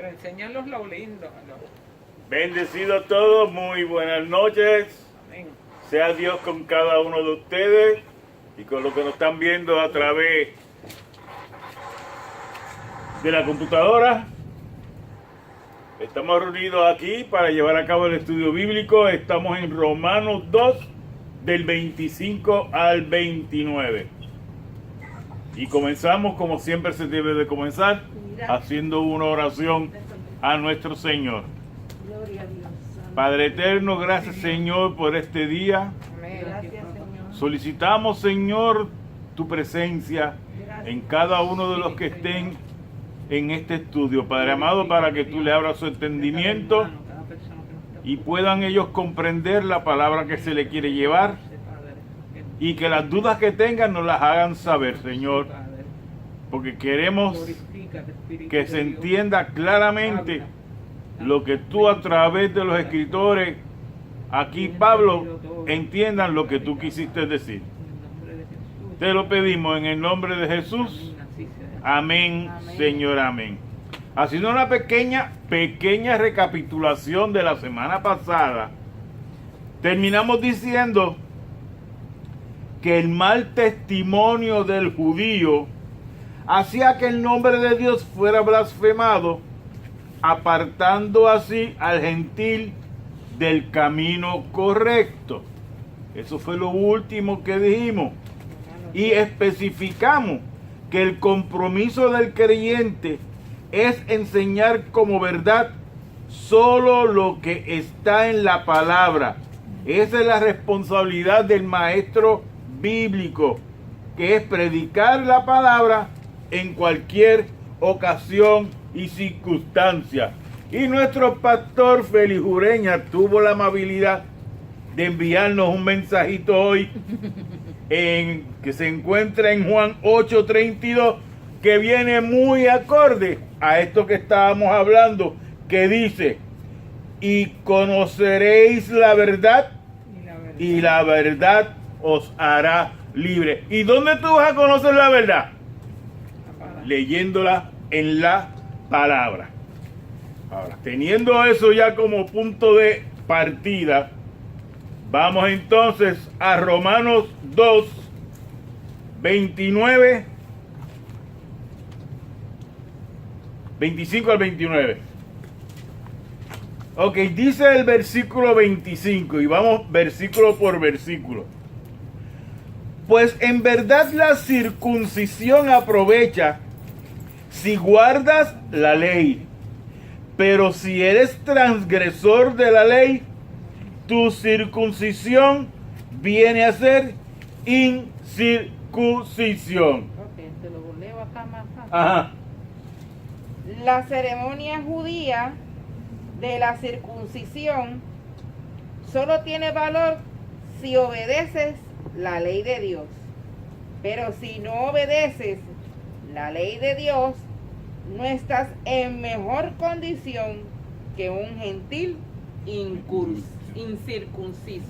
Pero enséñanos lo lindo. Bendecido a todos, muy buenas noches. Amén. Sea Dios con cada uno de ustedes y con los que nos están viendo a través de la computadora. Estamos reunidos aquí para llevar a cabo el estudio bíblico. Estamos en Romanos 2, del 25 al 29. Y comenzamos como siempre se debe de comenzar, haciendo una oración a nuestro Señor. Gloria a Dios. Padre eterno, gracias Señor por este día. Amén. Gracias, Señor. Solicitamos Señor tu presencia en cada uno de los que estén en este estudio, Padre amado, para que tú le abras su entendimiento y puedan ellos comprender la palabra que se le quiere llevar y que las dudas que tengan nos las hagan saber, Señor, porque queremos que se entienda claramente lo que tú a través de los escritores, aquí Pablo, entiendan lo que tú quisiste decir. Te lo pedimos en el nombre de Jesús. Amén, Amén. Señor, amén. Haciendo una pequeña recapitulación de la semana pasada, terminamos diciendo que el mal testimonio del judío hacía que el nombre de Dios fuera blasfemado, apartando así al gentil del camino correcto. Eso fue lo último que dijimos. Y especificamos que el compromiso del creyente es enseñar como verdad solo lo que está en la palabra. Esa es la responsabilidad del maestro bíblico, que es predicar la palabra en cualquier ocasión y circunstancia. Y nuestro pastor Félix Ureña tuvo la amabilidad de enviarnos un mensajito hoy que se encuentra en Juan 8:32, que viene muy acorde a esto que estábamos hablando, que dice: y conoceréis la verdad, y la verdad os hará libre. ¿Y dónde tú vas a conocer la verdad? Leyéndola en la palabra. Ahora, teniendo eso ya como punto de partida, vamos entonces a Romanos 2, 29, 25 al 29. Ok, dice el versículo 25 y vamos versículo por versículo. Pues en verdad la circuncisión aprovecha si guardas la ley, pero si eres transgresor de la ley, tu circuncisión viene a ser incircuncisión. Ok, te lo leo acá más fácil. Ajá. La ceremonia judía de la circuncisión solo tiene valor si obedeces la ley de Dios. Pero si no obedeces la ley de Dios, no estás en mejor condición que un gentil incircunciso.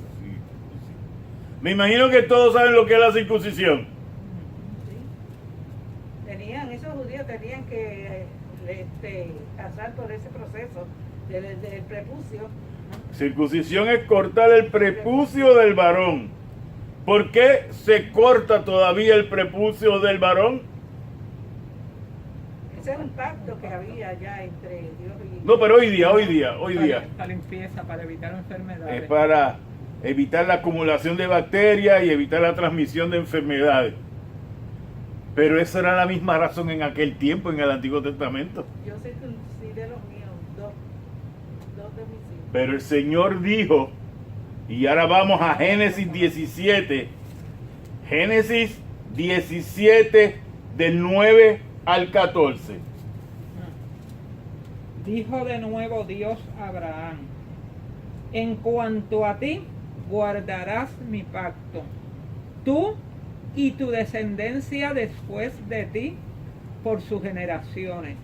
Me imagino que todos saben lo que es la circuncisión. Esos judíos tenían que pasar por ese proceso del prepucio. Circuncisión es cortar el prepucio del varón. ¿Por qué se corta todavía el prepucio del varón? Ese es un pacto que había ya entre Dios y... No, pero hoy día. Para limpieza, para evitar enfermedades. Es para evitar la acumulación de bacterias y evitar la transmisión de enfermedades. Pero esa era la misma razón en aquel tiempo, en el Antiguo Testamento. Yo circuncidé los míos, dos de mis hijos. Pero el Señor dijo, y ahora vamos a Génesis 17. Génesis 17 del 9 al 14. Dijo de nuevo Dios a Abraham: en cuanto a ti, guardarás mi pacto, tú y tu descendencia después de ti por sus generaciones.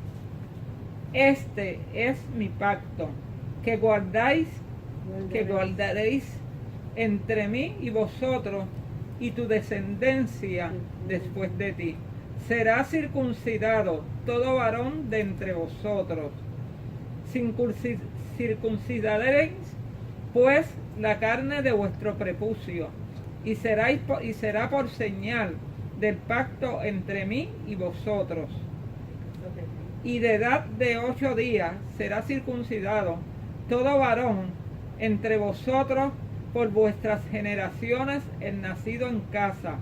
Este es mi pacto, que guardaréis entre mí y vosotros y tu descendencia después de ti. Será circuncidado todo varón de entre vosotros, circuncidaréis pues la carne de vuestro prepucio, y será por señal del pacto entre mí y vosotros. Y de edad de 8 días será circuncidado todo varón entre vosotros por vuestras generaciones, el nacido en casa,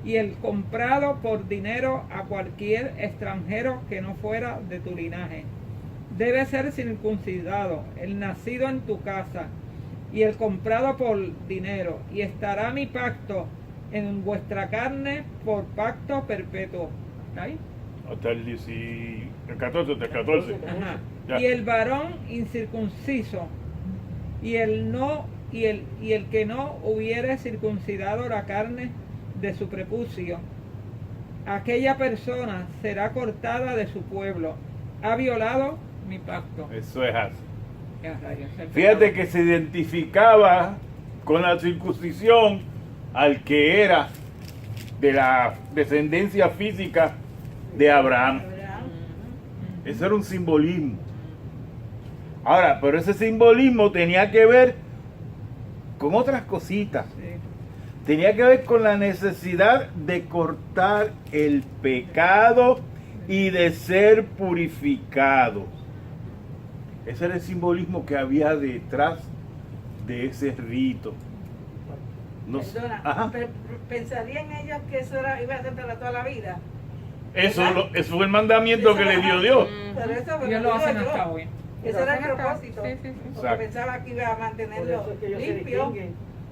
y el comprado por dinero a cualquier extranjero que no fuera de tu linaje. Debe ser circuncidado el nacido en tu casa, y el comprado por dinero, y estará mi pacto en vuestra carne por pacto perpetuo. ¿Ahí? Hasta el 14, hasta el 14. Ajá. Ya. Y el varón incircunciso y el que no hubiere circuncidado la carne de su prepucio, aquella persona será cortada de su pueblo. Ha violado mi pacto. Eso es así. Ya, rayos, el Fíjate pecado. que se identificaba con la circuncisión al que era de la descendencia física de Abraham. Eso era un simbolismo. Ahora, pero ese simbolismo tenía que ver con otras cositas. Sí. Tenía que ver con la necesidad de cortar el pecado y de ser purificados. Ese era el simbolismo que había detrás de ese rito. Perdona, Ajá. ¿pensarían ellos que eso iba a ser para toda la vida? Eso fue el mandamiento que le dio Dios. Pero eso me Ellos lo lo digo hacen yo. hasta hoy. Ese era el propósito. Sí, sí, sí. Porque Exacto. pensaba que iba a mantenerlo limpio.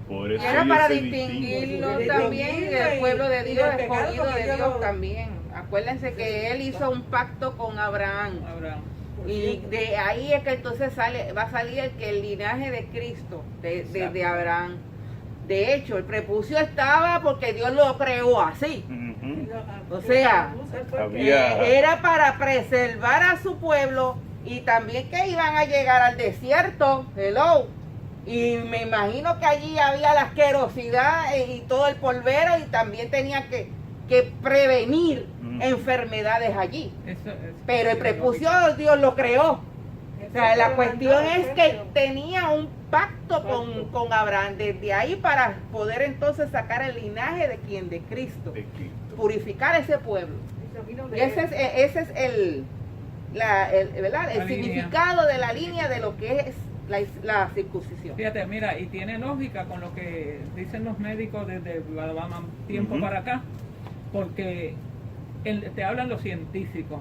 Por Y eso era ellos para se distinguirlo distinguen. también del pueblo de Y Dios, del pecado, escogido porque de yo Dios lo- también. Acuérdense que él hizo un pacto con Abraham. Abraham. Y de ahí es que entonces va a salir el linaje de Cristo, de Abraham. De hecho, el prepucio estaba porque Dios lo creó así. Ujú. O sea, Había- era para preservar a su pueblo y también que iban a llegar al desierto. Hello. Y me imagino que allí había la asquerosidad y todo el polvero y también tenía que prevenir enfermedades allí. Pero el prepucio Dios lo creó. O sea, la cuestión es que tenía un pacto con Abraham desde ahí para poder entonces sacar el linaje de quién, de Cristo, De Cristo. purificar ese pueblo. Y ese es el ¿verdad? El La línea. significado de la línea de lo que es la circuncisión. Fíjate, mira, y tiene lógica con lo que dicen los médicos desde tiempo Ujú. para acá, porque te hablan los científicos.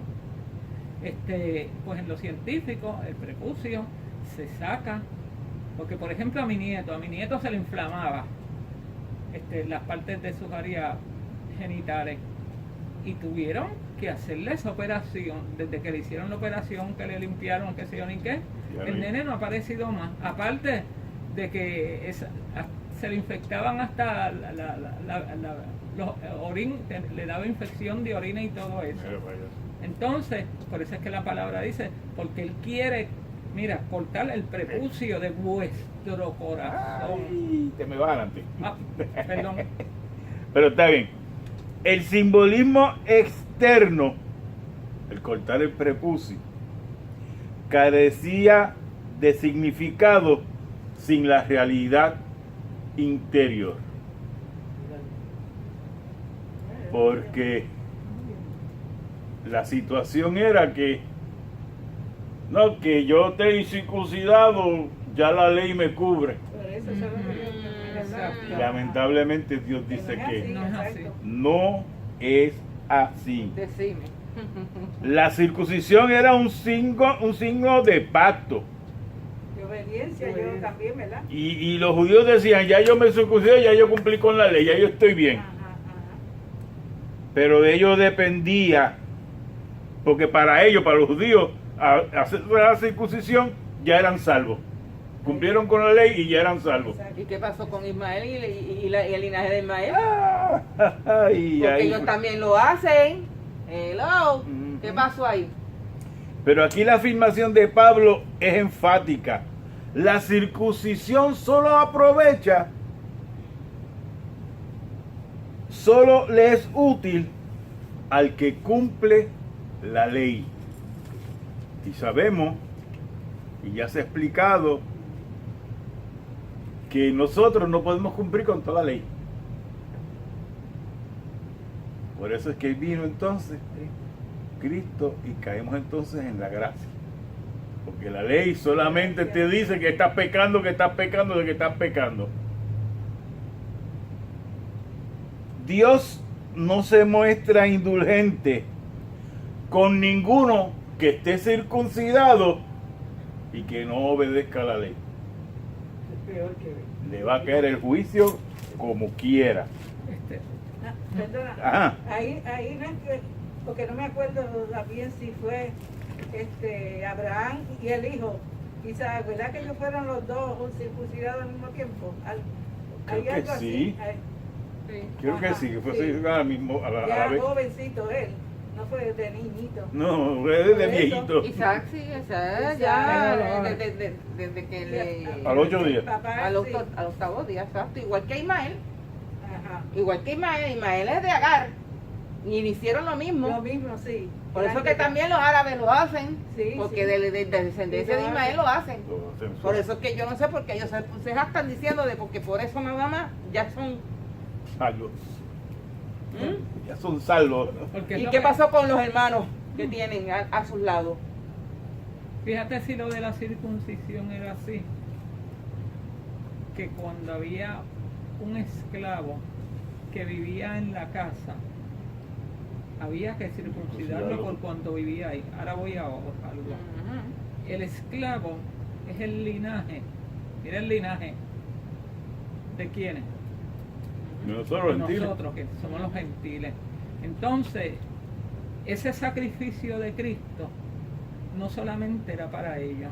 Pues en los científicos el prepucio se saca, porque por ejemplo a mi nieto se le inflamaba las partes de sus áreas genitales y tuvieron que hacerle esa operación. Desde que le hicieron la operación, que le limpiaron, qué sé yo ni qué, Ya el vi. nene no ha aparecido más, aparte de que se le infectaban hasta los orín, le daba infección de orina y todo eso. Entonces, por eso es que la palabra dice, porque él quiere, mira, cortar el prepucio de vuestro corazón. Ay, te me va adelante. Ah, perdón. Pero está bien. El simbolismo externo, el cortar el prepucio, carecía de significado sin la realidad interior. Porque la situación era que no, que yo te he circuncidado, ya la ley me cubre. Por eso es lo que yo Exacto. Y lamentablemente Dios dice que No es así. no es así. Decime. La circuncisión era un signo de pacto. De obediencia, yo también, ¿verdad? Y los judíos decían, ya yo me circuncidé, ya yo cumplí con la ley, ya yo estoy bien. Ajá, ajá. Pero de ellos dependía, porque para ellos, para los judíos, hacer la circuncisión ya eran salvos. Cumplieron con la ley y ya eran salvos. ¿Y qué pasó con Ismael y el linaje de Ismael? Ay, Porque ay. ellos también lo hacen. Hello. ¿Qué Ujú. pasó ahí? Pero aquí la afirmación de Pablo es enfática. La circuncisión solo aprovecha, solo le es útil al que cumple la ley. Y sabemos Y ya se ha explicado que nosotros no podemos cumplir con toda la ley. Por eso es que vino entonces Cristo y caemos entonces en la gracia. Porque la ley solamente te dice que estás pecando, que estás pecando, de que estás pecando. Dios no se muestra indulgente con ninguno que esté circuncidado y que no obedezca la ley. Es peor que... Le va a caer el juicio como quiera. Perdona, Ajá. ahí no es que, porque no me acuerdo bien si fue Abraham y el hijo Isaac, ¿verdad que ellos fueron los dos circuncidados al mismo tiempo? Creo ¿Hay que algo sí. así? Creo que Ajá, sí, que fue sí. ahora mismo a la Ya vez. jovencito él, no fue de niñito. No, fue desde Por eso. viejito. Isaac sí, Isaac Isaac, ya no. desde que le... A los 8 días. Papá, Al sí. octavo día, exacto. Igual que Ismael. Ajá. Igual que Ismael. Ismael es de Agar. Y le hicieron lo mismo. Lo mismo, sí. Por eso que también los árabes lo hacen. Sí, Porque sí. de descendencia Sí, de lo Ismael lo hacen. Entonces, Por eso es que yo no sé por qué ellos se jactan diciendo de porque por eso nada más ya son... salvos. ¿Mm? Ya son salvos. Porque es ¿Y lo qué que- pasó con los hermanos que tienen a sus lados? Fíjate si lo de la circuncisión era así, que cuando había un esclavo que vivía en la casa, había que circuncidarlo por cuanto vivía ahí. Ahora voy a algo. El esclavo es el linaje. Mira el linaje. ¿De quiénes? Nosotros, Nosotros, que somos los gentiles. Entonces, ese sacrificio de Cristo no solamente era para ellos,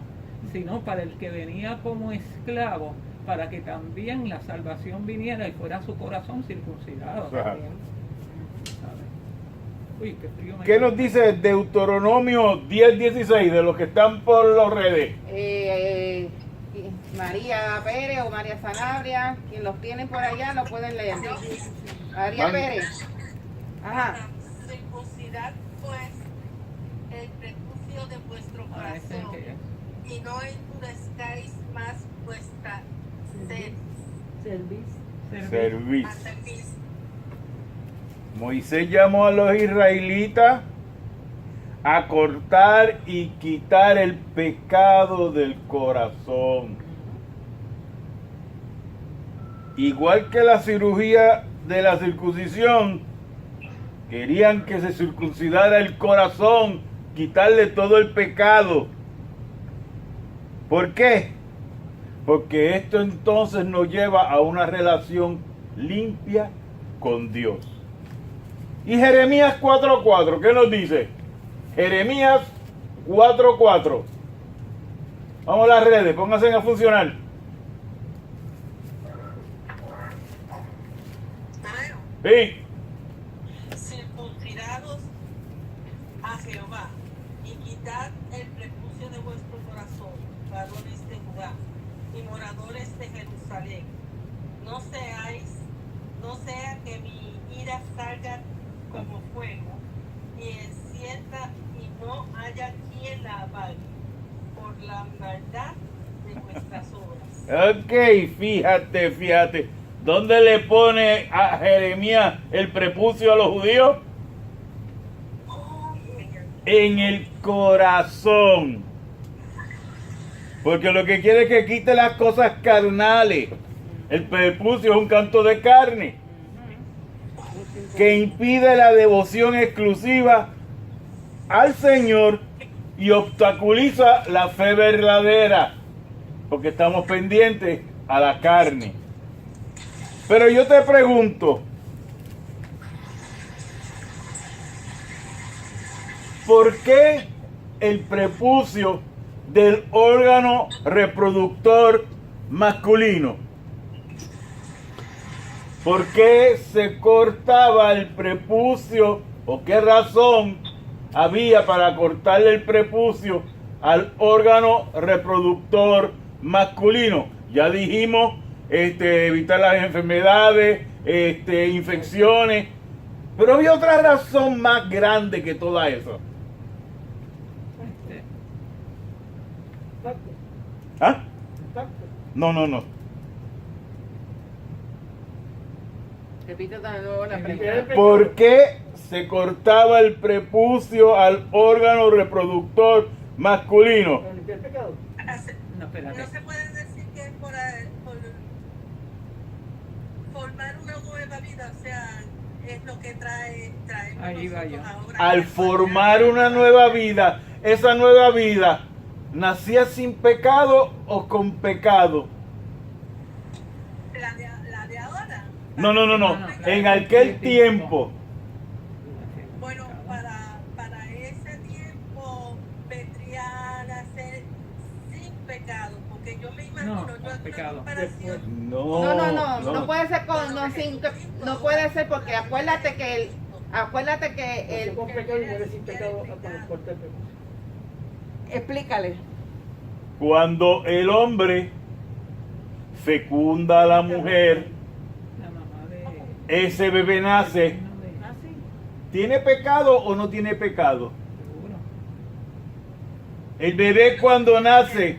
sino para el que venía como esclavo, para que también la salvación viniera y fuera su corazón circuncidado. Ajá. ¿Sabes? Uy, qué frío me ¿Qué dio. nos dice Deuteronomio 10:16 de los que están por las redes? María Pérez o María Sanabria, quien los tiene por allá lo pueden leer. María Van- Pérez. Ajá. Circuncidad pues el prepucio de vuestro Ah, ese es corazón que- y no endurezcáis más vuestra Servicio. Servid. cerviz. Moisés llamó a los israelitas a cortar y quitar el pecado del corazón. Igual que la cirugía de la circuncisión, querían que se circuncidara el corazón, quitarle todo el pecado. ¿Por qué? Porque esto entonces nos lleva a una relación limpia con Dios. Y Jeremías 4:4, ¿qué nos dice? Jeremías 4:4. Vamos a las redes, pónganse a funcionar. Sí. Circuncidados a Jehová y quitad el prepucio de vuestro corazón, varones de Judá y moradores de Jerusalén. No sea que mi ira salga como fuego y encienda y no haya quien la apague por la maldad de vuestras obras. Ok, fíjate. ¿Dónde le pone a Jeremías el prepucio a los judíos? En el corazón. Porque lo que quiere es que quite las cosas carnales. El prepucio es un canto de carne que impide la devoción exclusiva al Señor y obstaculiza la fe verdadera, porque estamos pendientes a la carne. Pero yo te pregunto, ¿por qué el prepucio del órgano reproductor masculino? ¿Por qué se cortaba el prepucio o qué razón había para cortarle el prepucio al órgano reproductor masculino? Ya dijimos, evitar las enfermedades, infecciones, pero había otra razón más grande que toda eso. Pacto, ¿Ah? pacto. No. Repite de nuevo la Sí, pregunta. ¿Por qué se cortaba el prepucio al órgano reproductor masculino? Para limpiar el pecado. No, espérate. No se puede decir que es por formar una nueva vida, o sea, es lo que traemos Ahí va nosotros yo. ahora. Al formar una nueva vida, esa nueva vida, ¿nacía sin pecado o con pecado? La de ahora. No. no. En aquel tiempo. Bueno, para ese tiempo vendría a nacer sin pecado, porque yo me imagino, No, yo con hago una pecado. comparación. No puede ser no puede ser porque acuérdate que el Con pecado y muere sin pecado por cortar el prepucio. explícale. Cuando el hombre fecunda a la mujer, La mamá de... ese bebé nace. Ah, sí. ¿Tiene pecado o no tiene pecado? Seguro. El bebé cuando ¿nace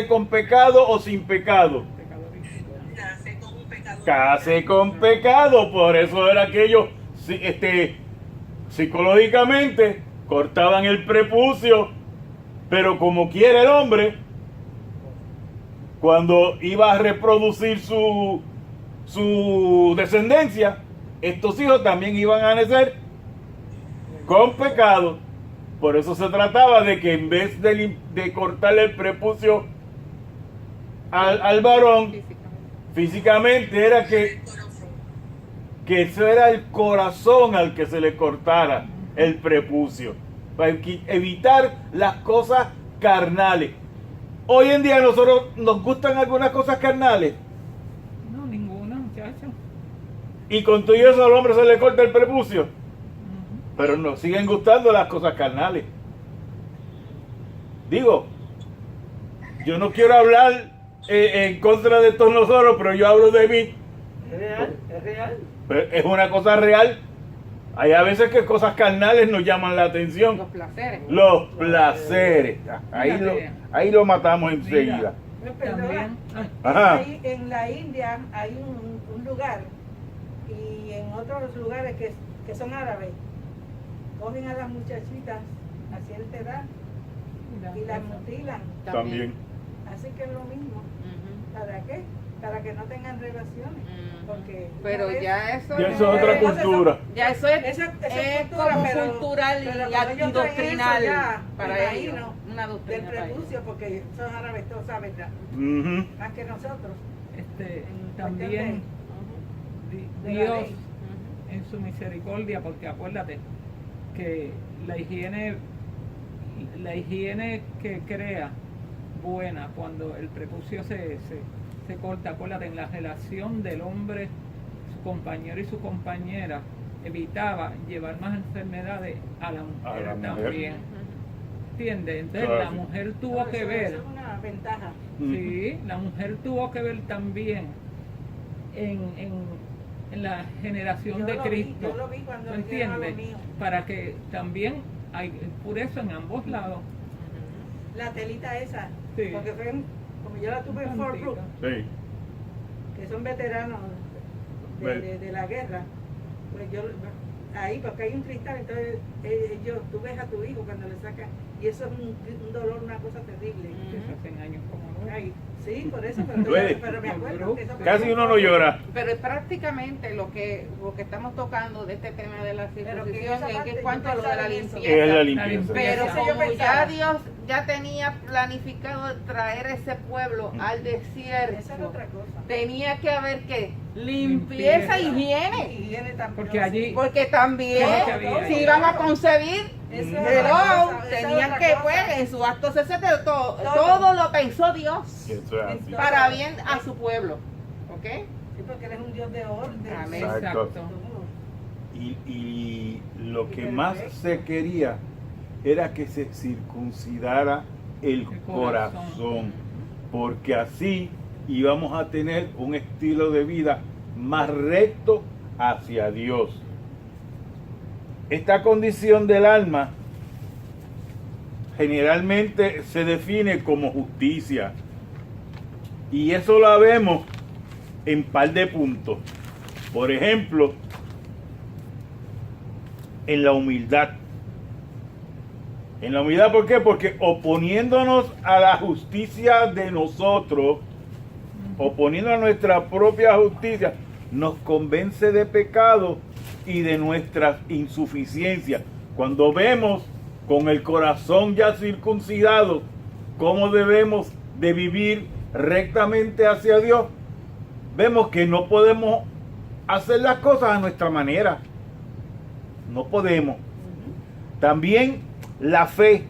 con pecado o sin pecado? Pecado original. Nace con un pecado. Nace con pecado, por eso era que ellos psicológicamente cortaban el prepucio, pero como quiere el hombre, cuando iba a reproducir su descendencia, estos hijos también iban a nacer con pecado. Por eso se trataba de que en vez de cortarle el prepucio al varón, físicamente era que eso era el corazón al que se le cortara el prepucio, para evitar las cosas carnales. Hoy en día a nosotros nos gustan algunas cosas carnales, No, ninguna, muchacho. y con todo eso al hombre se le corta el prepucio, Ujú. pero nos siguen gustando las cosas carnales. Digo, yo no quiero hablar en contra de todos nosotros, pero yo hablo de mí. Es real, es real. Pero es una cosa real. Hay a veces que cosas carnales nos llaman la atención. Los placeres. Los placeres. Ahí lo matamos enseguida. Mira. Me perdona. También. Ajá. Ahí en la India hay un lugar y en otros lugares que son árabes. Cogen a las muchachitas a cierta edad y las mutilan. También. Así que es lo mismo. Ujú. ¿Para qué? Para que no tengan relaciones. Porque Pero una vez- ya eso Ya eso es otra cultura. ya eso es, Eso es es cultura, como pero- cultural pero y cuando ellos traen doctrinal eso ya, para me ellos. imagino, Una del doctrina para ellos. prepucio, porque esos árabes todos saben Ujú. más que nosotros. También De la Dios ley. en su misericordia, porque acuérdate que la higiene que crea buena cuando el prepucio se corta, acuérdate, en la relación del hombre, su compañero y su compañera, evitaba llevar más enfermedades a la mujer, A la mujer. también. ¿Entiendes? Entonces Claro, la sí. mujer tuvo que Eso ver. es una ventaja. Sí, la mujer tuvo que ver también en la generación Yo de lo vi, Cristo. yo lo vi cuando ¿Tú vinieron a lo entiendes? mío. Para que también hay pureza en ambos lados. La telita esa, Sí. porque fue, como yo la tuve en Fort Brooke, Sí. que son veteranos de la guerra, pues yo ahí, porque hay un cristal, entonces tú ves a tu hijo cuando le sacan, y eso es un dolor, una cosa terrible. Que se hacen años como no. Ay, sí, por eso, pero, Duele. pero me acuerdo que eso fue Casi en uno no Fort Brooke. llora. Pero es prácticamente lo que estamos tocando de este tema de la Pero que circuncisión, esa es parte que yo cuanto a lo de la pensaba en eso. Es la limpieza. limpieza. Pero Eso yo como pensaba. ya Dios ya tenía planificado traer ese pueblo al desierto, Esa es otra cosa. tenía que haber que limpieza, Limpieza. higiene. Higiene también. Porque allí Porque también, Todo que había si ahí. iban a concebir, Eso es hello, otra cosa, esa es tenían otra que, cosa. pues, en su acto sexual, todo Todo. lo pensó Dios Eso es así. para bien a su pueblo. ¿Ok? Sí, porque él es un Dios de orden. Amén. Exacto. exacto. Y lo que más se quería era que se circuncidara el corazón, porque así íbamos a tener un estilo de vida más recto hacia Dios. Esta condición del alma generalmente se define como justicia. Y eso lo vemos en par de puntos. Por ejemplo, en la humildad. En la humildad, ¿por qué? Porque oponiéndonos a la justicia de nosotros, oponiendo a nuestra propia justicia, nos convence de pecado y de nuestras insuficiencias. Cuando vemos con el corazón ya circuncidado cómo debemos de vivir rectamente hacia Dios, vemos que no podemos hacer las cosas a nuestra manera. No podemos. También la fe,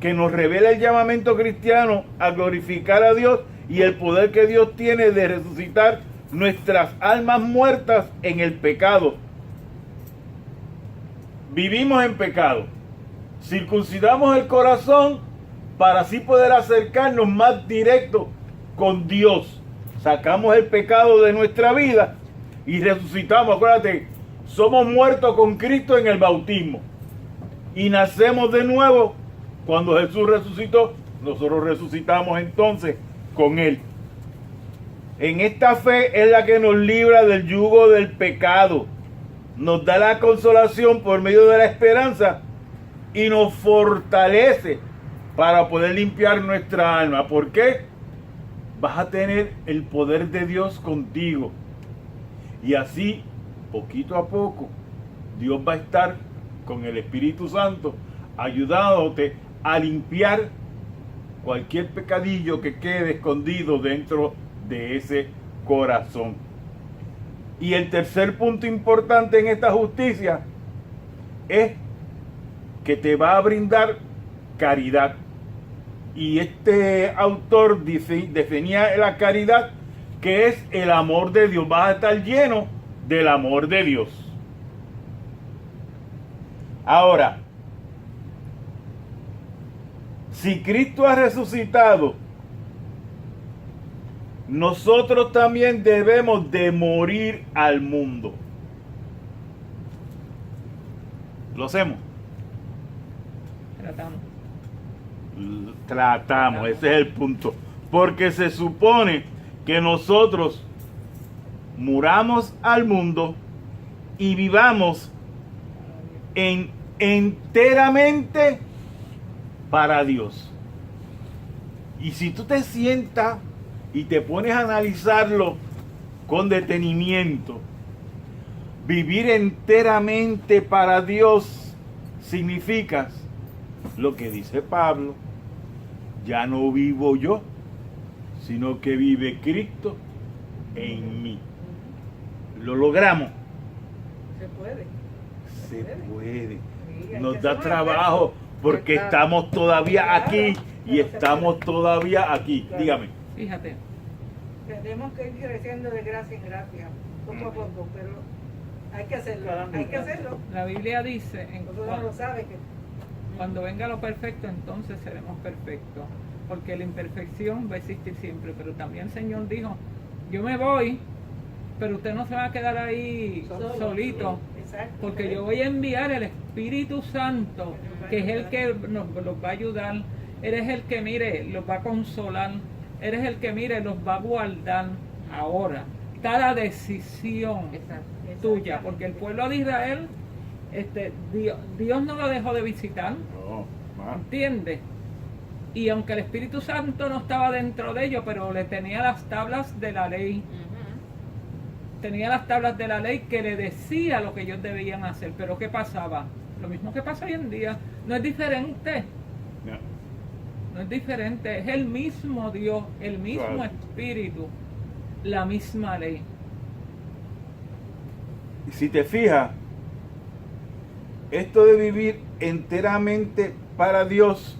que nos revela el llamamiento cristiano a glorificar a Dios y el poder que Dios tiene de resucitar nuestras almas muertas en el pecado. Vivimos en pecado. Circuncidamos el corazón para así poder acercarnos más directo con Dios. Sacamos el pecado de nuestra vida y resucitamos. Acuérdate, somos muertos con Cristo en el bautismo. Y nacemos de nuevo cuando Jesús resucitó. Nosotros resucitamos entonces con Él. En esta fe es la que nos libra del yugo del pecado. Nos da la consolación por medio de la esperanza y nos fortalece para poder limpiar nuestra alma. ¿Por qué? Vas a tener el poder de Dios contigo. Y así, poquito a poco, Dios va a estar con el Espíritu Santo ayudándote a limpiar cualquier pecadillo que quede escondido dentro de ese corazón. Y el tercer punto importante en esta justicia es que te va a brindar caridad. Y este autor definía la caridad, que es el amor de Dios. Vas a estar lleno del amor de Dios. Ahora, si Cristo ha resucitado, nosotros también debemos de morir al mundo. ¿Lo hacemos? Tratamos, ese es el punto. Porque se supone que nosotros muramos al mundo y vivamos enteramente para Dios. Y si tú te sientas y te pones a analizarlo con detenimiento, vivir enteramente para Dios significa lo que dice Pablo: ya no vivo yo, sino que vive Cristo en mí. ¿Lo logramos? Se puede. Se puede. Sí, hay Nos que da hacer trabajo porque estamos todavía aquí y estamos todavía aquí. Dígame. Fíjate, Tenemos que ir creciendo de gracia en gracia, poco a poco, pero hay que hacerlo, hay que hacerlo. la Biblia dice, Porque uno lo sabe que cuando venga lo perfecto, entonces seremos perfectos. Porque la imperfección va a existir siempre. Pero también el Señor dijo, yo me voy, pero usted no se va a quedar ahí solito. Exacto. Porque yo voy a enviar el Espíritu Santo, que es el que los va a ayudar. Eres el que, mire, los va a consolar. Eres el que, mire, los va a guardar. Ahora, está la decisión tuya. Porque el pueblo de Israel, Dios no lo dejó de visitar. ¿Entiendes? Y aunque el Espíritu Santo no estaba dentro de ellos, pero le tenía las tablas de la ley. Tenía las tablas de la ley que le decía lo que ellos debían hacer. Pero ¿qué pasaba? Lo mismo que pasa hoy en día. No es diferente. No es diferente. Es el mismo Dios, el mismo Espíritu, la misma ley. Y si te fijas, esto de vivir enteramente para Dios,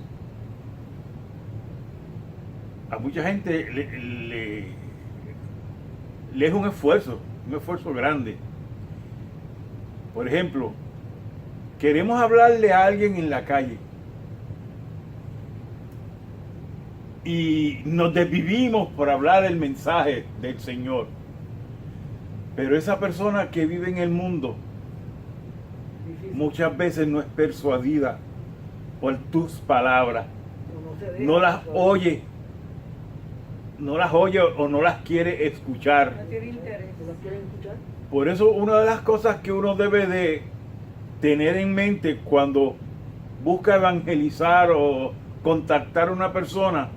a mucha gente le es un esfuerzo grande. Por ejemplo, queremos hablarle a alguien en la calle y nos desvivimos por hablar el mensaje del Señor, pero esa persona que vive en el mundo muchas veces no es persuadida por tus palabras. No se deja, No las oye. No las oye o no las quiere escuchar. No tiene interés. ¿No quieren escuchar? Por eso una de las cosas que uno debe de tener en mente cuando busca evangelizar o contactar a una persona,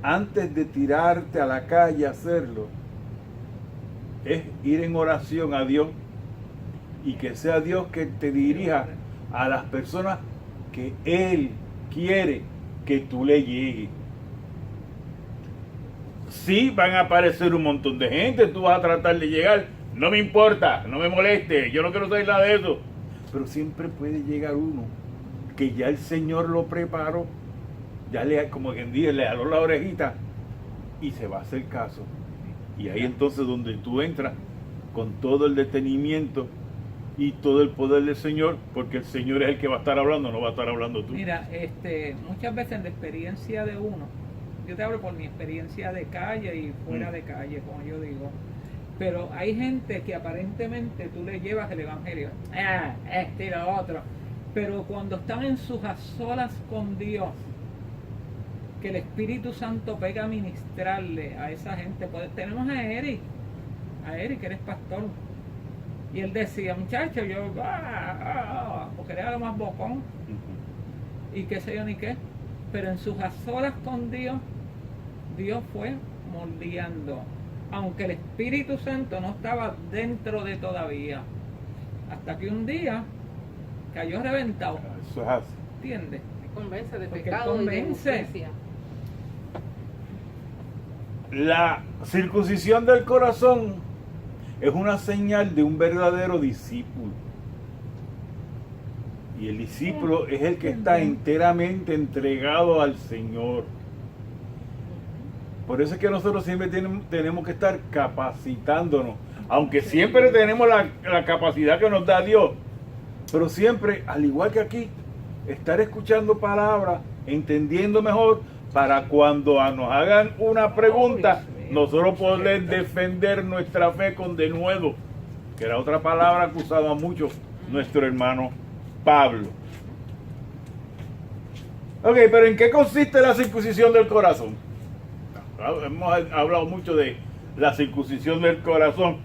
antes de tirarte a la calle a hacerlo, es ir en oración a Dios y que sea Dios que te dirija a las personas que Él quiere que tú le llegues. Sí, van a aparecer un montón de gente, tú vas a tratar de llegar, no me importa, no me moleste, yo no quiero saber nada de eso. Pero siempre puede llegar uno que ya el Señor lo preparó, ya le, como quien dice, le jaló la orejita y se va a hacer caso. Y ahí entonces donde tú entras con todo el detenimiento y todo el poder del Señor, porque el Señor es el que va a estar hablando, no va a estar hablando tú. Mira, muchas veces en la experiencia de uno, yo te hablo por mi experiencia de calle y fuera de calle, como yo digo, pero hay gente que aparentemente tú le llevas el evangelio, y lo otro, pero cuando están en sus a solas con Dios, que el Espíritu Santo pega a ministrarle a esa gente, pues tenemos a Eric que eres pastor, y él decía, muchacho, yo, porque era lo más bocón, y qué sé yo ni qué, pero en sus a solas con Dios, Dios fue moldeando, aunque el Espíritu Santo no estaba dentro de todavía, hasta que un día cayó reventado, Eso es así. ¿entiendes? Convence de Porque pecado y de convence. justicia. La circuncisión del corazón es una señal de un verdadero discípulo. Y el discípulo es el que está enteramente entregado al Señor. Por eso es que nosotros siempre tenemos que estar capacitándonos. Aunque siempre tenemos la capacidad que nos da Dios. Pero siempre, al igual que aquí, estar escuchando palabras, entendiendo mejor, para cuando nos hagan una pregunta, nosotros poder defender nuestra fe con denuedo, que era otra palabra que usaba mucho nuestro hermano Pablo. Ok, pero ¿en qué consiste la circuncisión del corazón? Hemos hablado mucho de la circuncisión del corazón.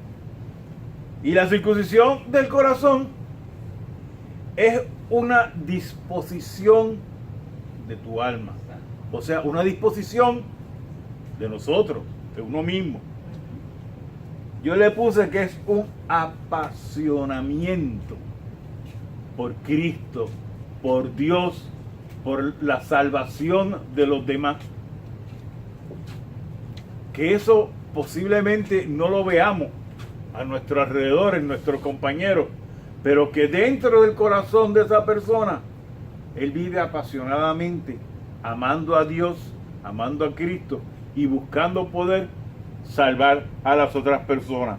Y la circuncisión del corazón es una disposición de tu alma. O sea, una disposición de nosotros, de uno mismo. Yo le puse que es un apasionamiento por Cristo, por Dios, por la salvación de los demás. Que eso posiblemente no lo veamos a nuestro alrededor, en nuestros compañeros, pero que dentro del corazón de esa persona, él vive apasionadamente, amando a Dios, amando a Cristo y buscando poder salvar a las otras personas.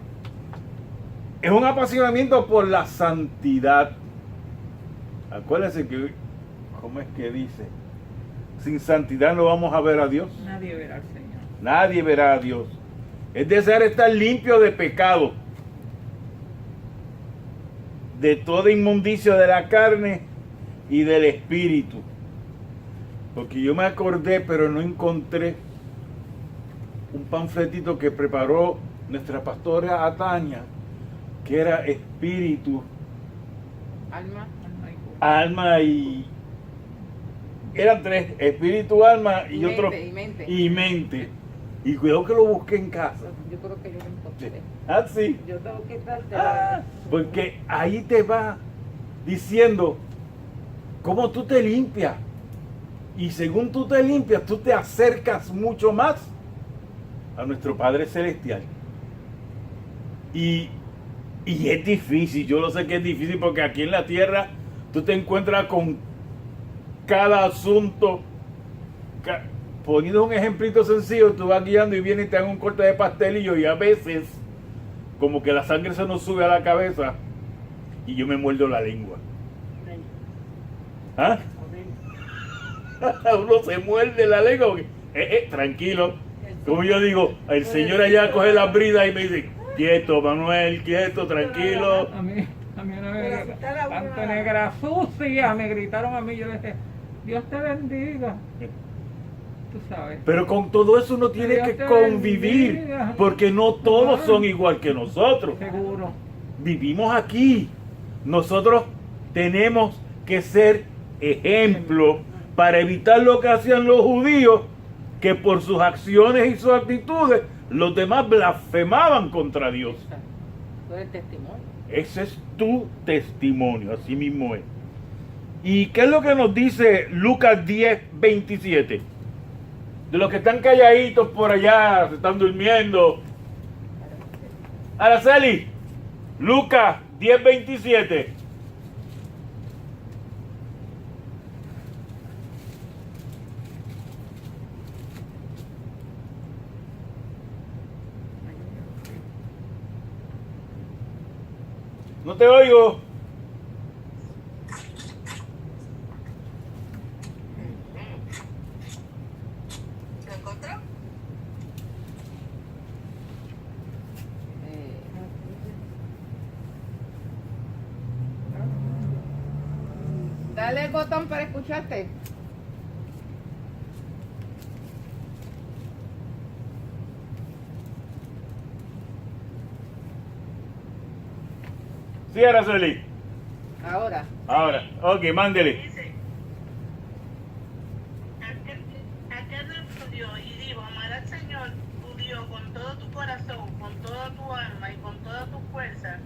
Es un apasionamiento por la santidad. Acuérdense que, ¿cómo es que dice? Sin santidad no vamos a ver a Dios. Nadie verá al Señor. Nadie verá a Dios. Es desear estar limpio de pecado, de toda inmundicia de la carne y del espíritu. Porque yo me acordé, pero no encontré un panfletito que preparó nuestra pastora Atania, que era espíritu, alma y... Eran tres, espíritu, alma y otro... Y mente. Y cuidado que lo busqué en casa. Yo creo que yo lo encontré. Ah, sí. Yo tengo que estar. Porque ahí te va diciendo cómo tú te limpias. Y según tú te limpias, tú te acercas mucho más a nuestro Padre Celestial. Y es difícil, yo lo sé que es difícil porque aquí en la tierra tú te encuentras con cada asunto. Poniendo un ejemplito sencillo, tú vas guiando y viene y te dan un corte de pastelillo y a veces como que la sangre se nos sube a la cabeza y yo me muerdo la lengua. ¿Ah? Uno se muerde la lengua porque, tranquilo, como yo digo, el Señor allá coge las bridas y me dice, quieto Manuel, quieto, tranquilo. A mí una vez asustar a uno tanto nada más. negra sucia, me gritaron a mí, yo le dije, Dios te bendiga. Tú sabes. Pero con todo eso uno tiene Dios que te convivir, bendiga. porque no todos Ajá. son igual que nosotros. Seguro. Vivimos aquí. Nosotros tenemos que ser ejemplo para evitar lo que hacían los judíos, que por sus acciones y sus actitudes los demás blasfemaban contra Dios. Tú eres testimonio. Ese es tu testimonio, así mismo es. ¿Y qué es lo que nos dice Lucas 10:27? De los que están calladitos por allá, se están durmiendo. Araceli, Lucas 10:27. No te oigo. ¿Lo encontró? Dale el botón para escucharte. Sí, Araceli. Ahora. Ahora, ok, mándele. Dice, aquel respondió y dijo, amarás al Señor tu Dios con todo tu corazón, con toda tu alma y con toda tu fuerza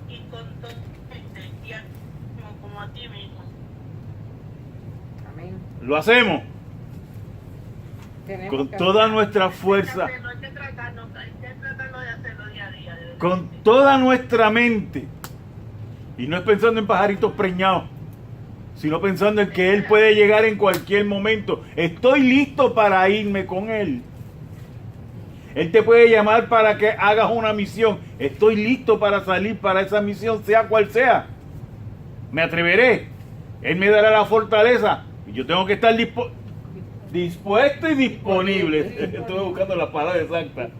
y con todo tu mente y a ti mismo como a ti mismo. Amén. Lo hacemos Tenemos con que toda hacer. nuestra fuerza, Hay que tratarlo de hacerlo día a día. con toda nuestra mente. Y no es pensando en pajaritos preñados, sino pensando en que Él puede llegar en cualquier momento. Estoy listo para irme con Él. Él te puede llamar para que hagas una misión. Estoy listo para salir para esa misión, sea cual sea. Me atreveré. Él me dará la fortaleza. Y yo tengo que estar dispuesto y disponible. Estoy buscando la palabra exacta.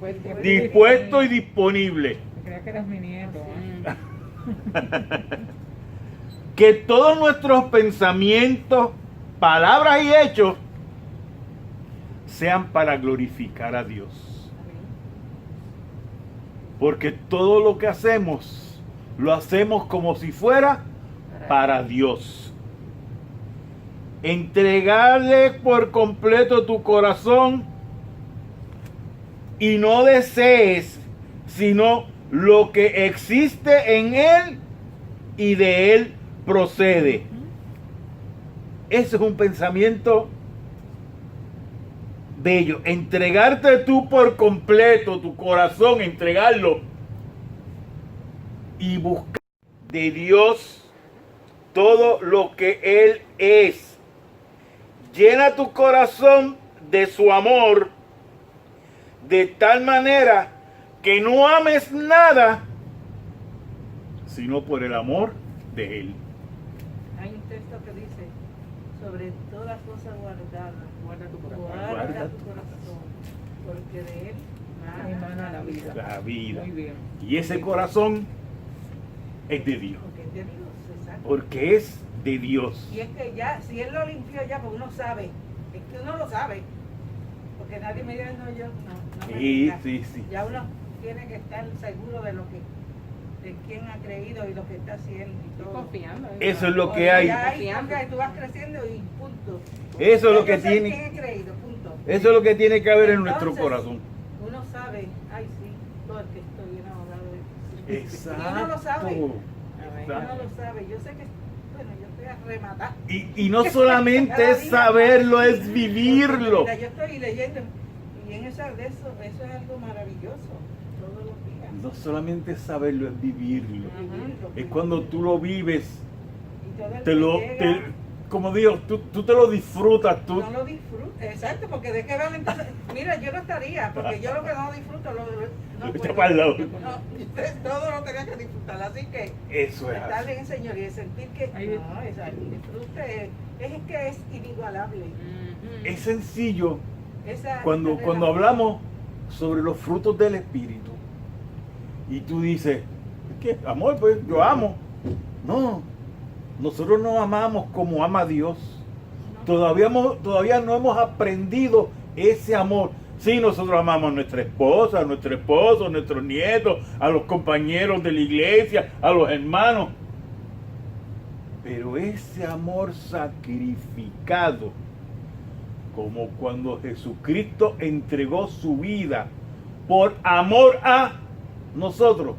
Dispuesto y disponible. Creía que eras mi nieto. ¿eh? Que todos nuestros pensamientos, palabras y hechos sean para glorificar a Dios. Porque todo lo que hacemos, lo hacemos como si fuera para Dios. Entregarle por completo tu corazón y no desees sino lo que existe en Él y de Él procede. Ese es un pensamiento bello. Entregarte tú por completo, tu corazón, entregarlo y buscar de Dios todo lo que Él es. Llena tu corazón de su amor de tal manera que no ames nada sino por el amor de Él. Hay un texto que dice, sobre todas cosas guardadas, Guarda tu corazón. guarda tu corazón, porque de él Emana la vida. La vida. Muy bien. Y ese corazón es de Dios. Porque es de Dios, exacto. Porque es de Dios. Y es que ya, si él lo limpió ya, pues uno sabe, es que uno lo sabe, porque nadie me diga, no, yo, no me Sí, diga. sí. Ya uno tiene que estar seguro de lo que, de quién ha creído y lo que está haciendo y todo. Confiando. Eso es lo que Oye, hay. ya Confiando. confía y tú vas creciendo y punto. Eso es lo Ya que yo sé tiene. quién he creído, punto. Eso es lo que tiene que haber en nuestro Entonces, corazón. Uno sabe, ay sí, porque estoy bien enamorado de Exacto. Y uno lo sabe. Amén. Uno lo sabe. Yo sé que, bueno, yo estoy a rematar. Y no solamente es saberlo, es vivirlo. Mira, yo estoy leyendo y en eso es algo maravilloso. Todos los días. No solamente es saberlo, es vivirlo. Vivirlo, Es cuando tú lo vives, y todo el te que lo, llega, como digo, tú te lo disfrutas, tú. no lo disfruta, exacto, porque de qué vale entonces. Mira, yo no estaría, porque yo lo que no disfruto no Echa puedo. para el lado. No, todo lo tenía que disfrutar, así que Eso es estar así. en el Señor y sentir que Ahí- no, el disfrute es que es inigualable. Es sencillo Esa cuando relación. hablamos sobre los frutos del Espíritu y tú dices, ¿qué? Amor, pues yo amo. No, nosotros no amamos como ama Dios. Todavía no hemos aprendido ese amor. Sí, nosotros amamos a nuestra esposa, a nuestro esposo, a nuestros nietos, a los compañeros de la iglesia, a los hermanos. Pero ese amor sacrificado, como cuando Jesucristo entregó su vida por amor a nosotros.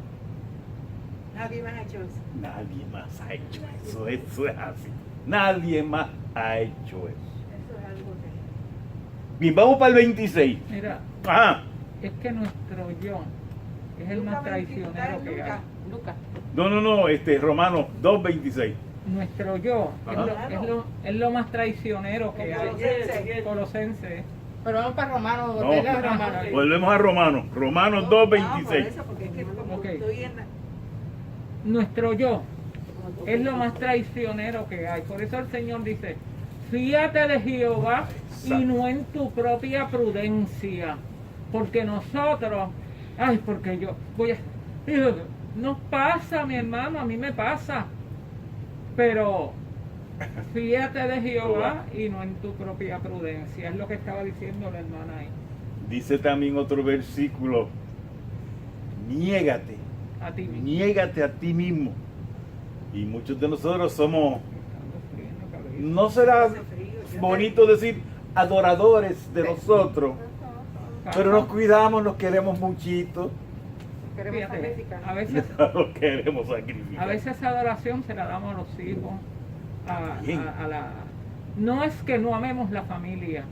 Nadie más ha hecho eso. Nadie más ha hecho eso. Eso es así. Nadie más ha hecho eso. Eso es algo que... Bien, vamos para el 26. Mira, Ajá. es que nuestro yo es el más traicionero que hay. Lucas. No, Romanos 2:26. Nuestro yo Ajá. es lo más traicionero que hay. Colosenses. Colosenses. Pero vamos para Romanos, No. volver a Romanos. Volvemos a Romanos No, 2:26. por eso, porque es que como Ok. estoy en la... Nuestro yo es lo más traicionero que hay. Por eso el Señor dice, fíate de Jehová y no en tu propia prudencia. Porque nosotros, porque yo voy a... Nos pasa, mi hermano, a mí me pasa. Pero fíate de Jehová y no en tu propia prudencia. Es lo que estaba diciendo la hermana ahí. Dice también otro versículo. Niégate A ti mismo. Niégate a ti mismo. Y muchos de nosotros somos, no será Hace frío, yo bonito decir adoradores de nosotros, pero nos cuidamos, nos queremos muchito, Queremos Fíjate, sacrificar. nos queremos sacrificar. a veces esa adoración se la damos a los hijos, Bien. no es que no amemos la familia,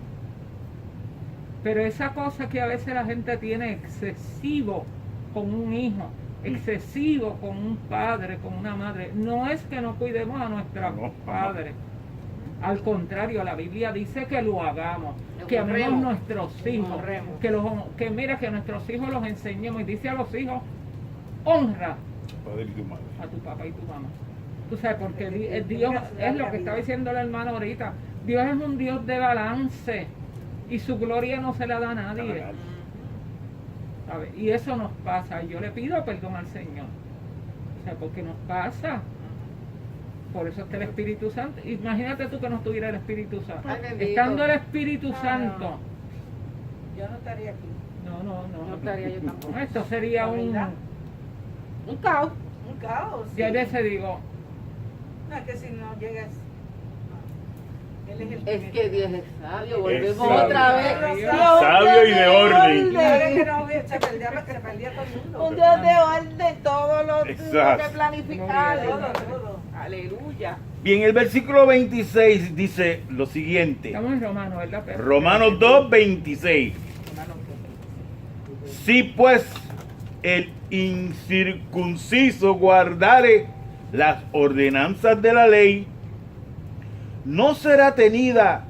pero esa cosa que a veces la gente tiene excesivo con un hijo, excesivo con un padre, con una madre, no es que no cuidemos a nuestros No, no. padres. Al contrario, la Biblia dice que lo hagamos, Lo que amemos honremos. nuestros Lo hijos, honremos. que mira que nuestros hijos los enseñemos y dice a los hijos, honra Padre y tu madre. a tu papá y tu mamá. Tú sabes, porque Dios es lo que estaba diciendo el hermano ahorita. Dios es un Dios de balance y su gloria no se la da a nadie. ¿Sabe? Y eso nos pasa. Y yo le pido perdón al Señor. O sea, porque nos pasa. Por eso está el Espíritu Santo. Imagínate tú que no estuviera el Espíritu Santo. Ay, bendito. Estando el Espíritu Ah, Santo. Yo no estaría aquí. No. No estaría yo tampoco. Esto sería La un... verdad. Un caos. Un caos. Yo a sí. veces digo, No, es que si no llegas... Él es el Es que Dios es sabio, volvemos sabio. otra vez. Sabio. Dios Sabio y de orden. Claro que no, se perdía todo el mundo. Un Dios de orden, todo lo Exacto. que planificar. Todo, todo. Aleluya. Bien, el versículo 26 dice lo siguiente. estamos en Romanos, ¿verdad? Pedro? Romanos 2:26. Romanos 2. Si pues el incircunciso guardare las ordenanzas de la ley, no será tenida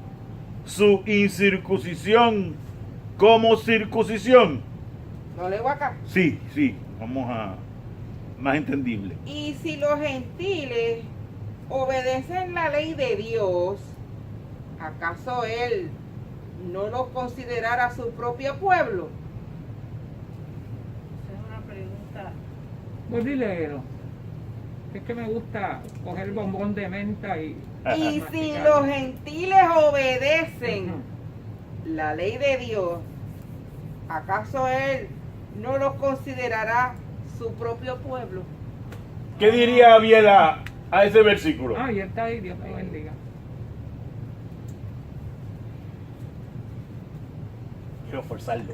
su incircuncisión como circuncisión. Lo leo acá. Sí, vamos a más entendible. Y si los gentiles obedecen la ley de Dios, ¿acaso Él no los considerará su propio pueblo? Esa es una pregunta. Vuelve y léelo. Es que me gusta coger el bombón de menta y... Y si masticarlo. los gentiles obedecen Ujú. la ley de Dios, ¿acaso Él no los considerará su propio pueblo? ¿Qué diría Abiel a ese versículo? Ah, y él está ahí, Dios te bendiga. Quiero forzarlo.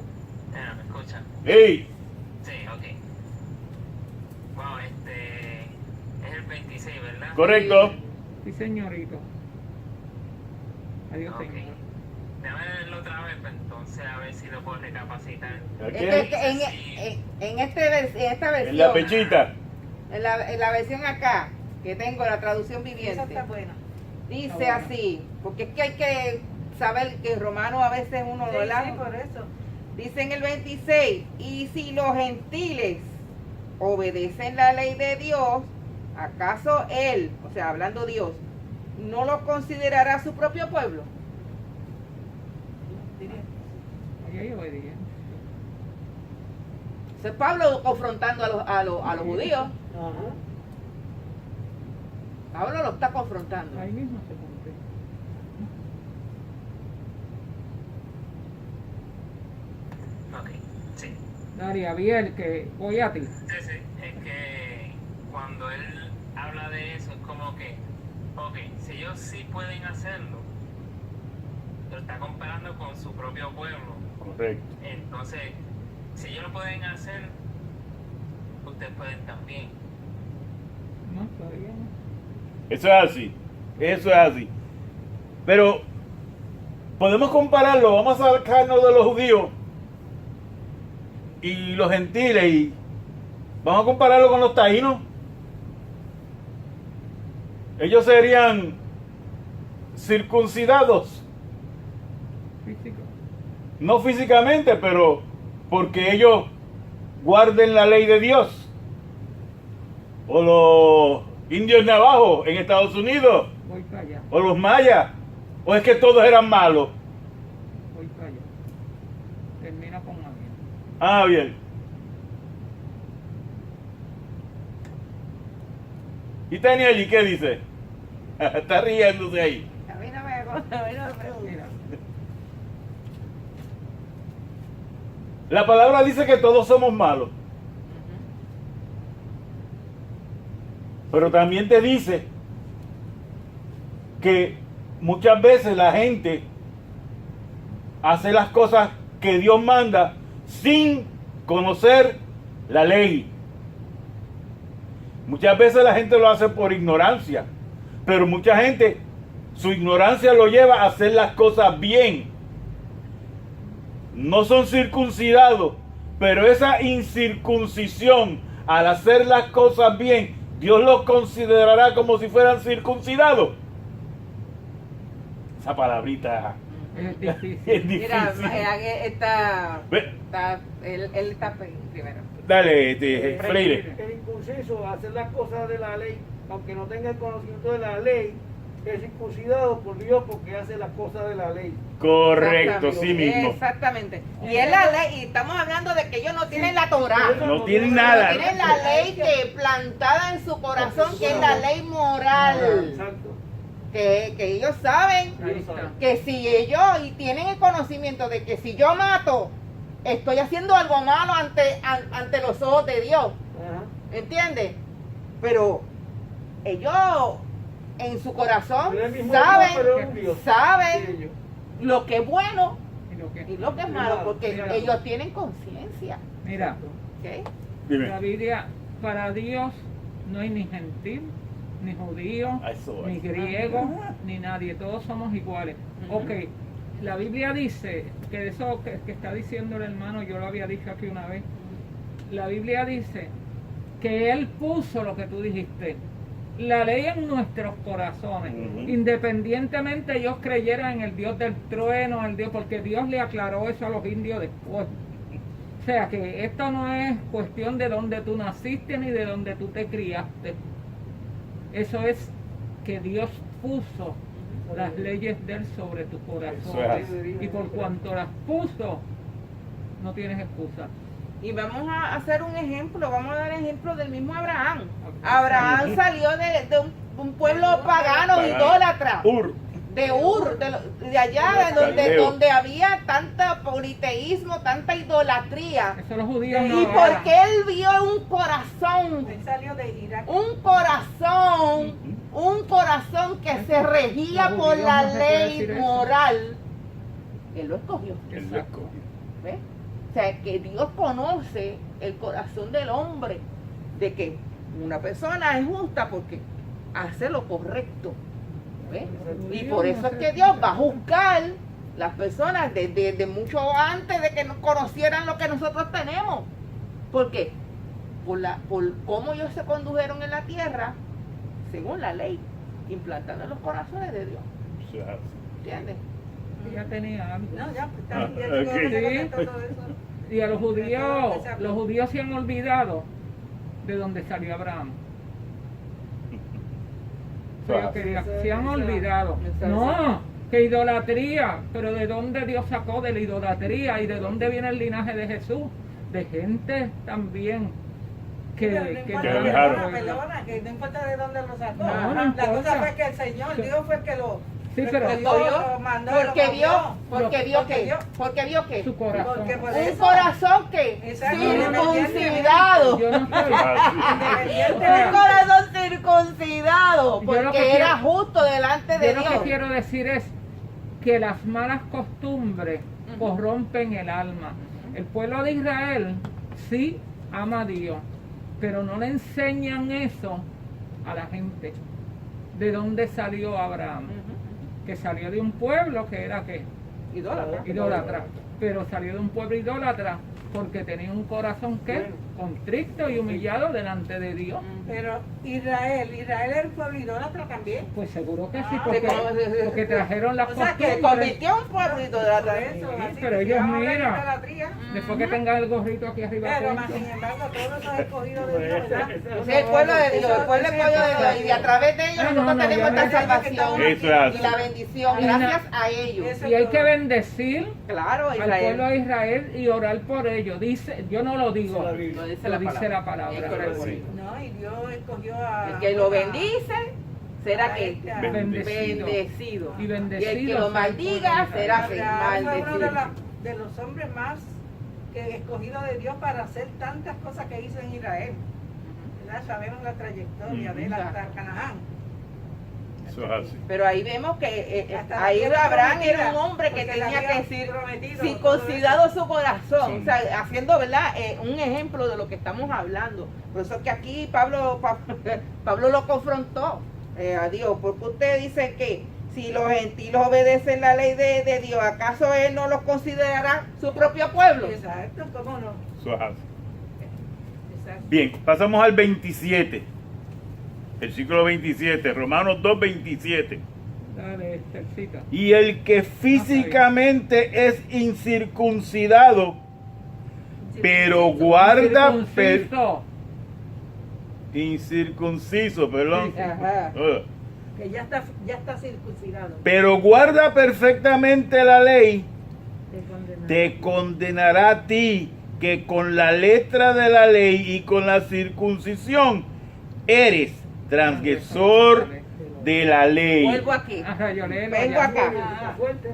¿Me escuchan? ¡Ey! Sí, ok. Wow, es el 26, ¿verdad? Correcto. Sí, señorito. Adiós, Ok. señor. Déjame verlo otra vez, pues, entonces a ver si lo puedo recapacitar. ¿A Es qué? que en esta versión, En la pechita. en la versión acá, que tengo la traducción Esa viviente, está buena. dice Está buena. así, porque es que hay que saber que romano a veces uno Sí, lo sí, lee. por eso. Dice en el 26, y si los gentiles obedecen la ley de Dios, ¿acaso Él, o sea, hablando Dios, no los considerará su propio pueblo? Diría. Ahí hay obediencia. Ese es Pablo confrontando a los judíos. Pablo lo está confrontando. Ahí mismo se cumple. Ok, sí. Daria, Abiel, que voy a ti. Sí, sí. Es que cuando él habla de eso, es como que, ok, si ellos sí pueden hacerlo, lo está comparando con su propio pueblo. Correcto. Entonces, si ellos lo pueden hacer, ustedes pueden también. No, todavía no. Eso es así. Eso es así. Pero podemos compararlo. Vamos a sacarnos de los judíos y los gentiles y vamos a compararlo con los taínos. Ellos serían circuncidados. Físico. No físicamente, pero porque ellos guarden la ley de Dios. O los indios navajos en Estados Unidos. Voy para allá. O los mayas. O es que todos eran malos. Voy para allá. Termina con Abiel. Ah, bien. ¿Y Daniel, qué dice? Está riéndose ahí. A mí no me pregunta. Mira, La palabra dice que todos somos malos. Pero también te dice que muchas veces la gente hace las cosas que Dios manda sin conocer la ley. Muchas veces la gente lo hace por ignorancia, pero mucha gente, su ignorancia lo lleva a hacer las cosas bien. No son circuncidados, pero esa incircuncisión, al hacer las cosas bien, Dios los considerará como si fueran circuncidados. Esa palabrita es difícil. es Mira, difícil. Ve, él está primero. dale, Freire. El incursivo hacer las cosas de la ley, aunque no tenga el conocimiento de la ley, es circuncidado por Dios porque hace las cosas de la ley. Correcto, sí Exactamente. mismo. Exactamente. Y es la ley, y estamos hablando de que ellos no tienen la Torá. No tienen nada. Tienen la ley que plantada en su corazón, que es la ley moral. Exacto. Que ellos saben Ahí está. que si ellos y tienen el conocimiento de que si yo mato, estoy haciendo algo malo ante los ojos de Dios. Ajá. ¿Entiendes? Pero ellos en su corazón Es el mismo saben, Dios, pero es un Dios. saben Sí, ellos. lo que es bueno Y lo que- y lo que es malo, porque Mira. ellos tienen conciencia. Mira, ¿Ok? Dime. la Biblia, para Dios no hay ni gentil, ni judío, A eso ni voy. griego, ni nadie, todos somos iguales. Ujú. Ok, la Biblia dice, que eso que está diciendo el hermano, yo lo había dicho aquí una vez, la Biblia dice que Él puso lo que tú dijiste, la ley en nuestros corazones, Ujú. independientemente ellos creyeran en el Dios del trueno, el Dios, porque Dios le aclaró eso a los indios después. O sea que esto no es cuestión de dónde tú naciste ni de dónde tú te criaste. Eso es que Dios puso las leyes de Él sobre tu corazón. Eso es así. Y por cuanto las puso, no tienes excusa. Y vamos a hacer un ejemplo, vamos a dar ejemplo del mismo Abraham. Abraham salió de un pueblo pagano, Pagano. idólatra. Ur. De Ur, de allá, de Caldeo. donde había tanta politeísmo, tanta idolatría. Eso los judíos no Y lo porque eran. él vio un corazón, Él salió de Irak. un corazón que se regía Los por judíos la no se puede ley decir eso. moral, él lo escogió. Él lo Exacto. escogió. ¿Ves? O sea, que Dios conoce el corazón del hombre, de que una persona es justa porque hace lo correcto. ¿Ves? Y por eso es que Dios va a juzgar las personas desde mucho antes de que nos conocieran lo que nosotros tenemos. ¿Por qué? Por cómo ellos se condujeron en la tierra, según la ley, implantando en los corazones de Dios. Eso es así. ¿Entiendes? Ya tenía algo. No, ya, pues, Ah, está bien, ya ok. te contestó todo eso. Y a los judíos se han olvidado de dónde salió Abraham. Eso es Yo así. quería- se han olvidado. esa- No, que idolatría. Pero ¿de dónde Dios sacó de la idolatría? ¿Y de dónde viene el linaje de Jesús? De gente también que no importa, que lo dejaron. perdona, que no importa de dónde lo sacó. No, no la importa. cosa fue que el Señor, Dios fue el que lo Sí, pero escogió, lo mandó, Porque lo vio, movió. porque vio Porque que, vio. porque vio que su corazón. Porque por un eso, corazón que Exacto. circuncidado, Yo no estoy. un corazón circuncidado, Yo lo que porque era quiero- justo delante de Yo lo que Dios. quiero decir es que las malas costumbres corrompen el alma. El pueblo de Israel sí ama a Dios, pero no le enseñan eso a la gente. ¿De dónde salió Abraham? Que salió de un pueblo que era ¿qué? Idólatra. Pero salió de un pueblo idólatra porque tenía un corazón que contrito y humillado delante de Dios. pero Israel era el pueblo idólatra también. Pues seguro que sí, Ah, porque trajeron las O sea, que Se costumbres. convirtió en un pueblo Por idólatra. eso, Sí, así pero que ellos vamos a hablar de mira. idolatría. Después que tengan el gorrito aquí arriba. Pero puesto. más sin embargo, todos esos escogidos de Dios, ¿verdad? Ese es el pueblo de Dios, el pueblo escogido de Dios, y a través de ellos Ah, no, nosotros no, tenemos ya esta me- salvación Eso es así. y la bendición, Y gracias a ellos. Eso Y hay es que todo. bendecir Claro, al pueblo Israel. de Israel y orar por ellos. Dice, yo no lo digo, Dice la Biblia. Lo dice lo la dice la palabra. palabra. Es correcto. No, y Dios escogió a... El que lo bendice será que Bendecido. bendecido. Y Y bendecido el que sea lo el maldiga pueblo de será Israel. Abraham fue uno maldecido. de los hombres más que escogido de Dios para hacer tantas cosas que hizo en Israel. ¿Verdad? Sabemos la trayectoria de él hasta Canaán. Eso es así. Pero ahí vemos que Hasta la ahí tierra Abraham era prometida, un hombre que porque le tenía había que decir prometido circuncidado su corazón, Sí. o sea, haciendo, ¿verdad? Un ejemplo de lo que estamos hablando. Por eso es que aquí Pablo lo confrontó a Dios, porque usted dice que si los gentiles obedecen la ley de Dios, ¿acaso él no los considerará su propio pueblo? Exacto, ¿cómo no? Eso es así. Exacto. Bien, pasamos al 27. Versículo 27, Romanos 2, 27. Dale, Estelcita. Y el que físicamente es incircuncidado, pero guarda Circunciso. incircunciso, perdón. Sí, sí. Ajá. Que ya está circuncidado. Pero guarda perfectamente la ley, Te condenará. te condenará a ti, que con la letra de la ley y con la circuncisión eres transgresor de la ley. Vuelvo aquí. Ajá, yo léelo Vengo ya. acá. Ah, Fuerte.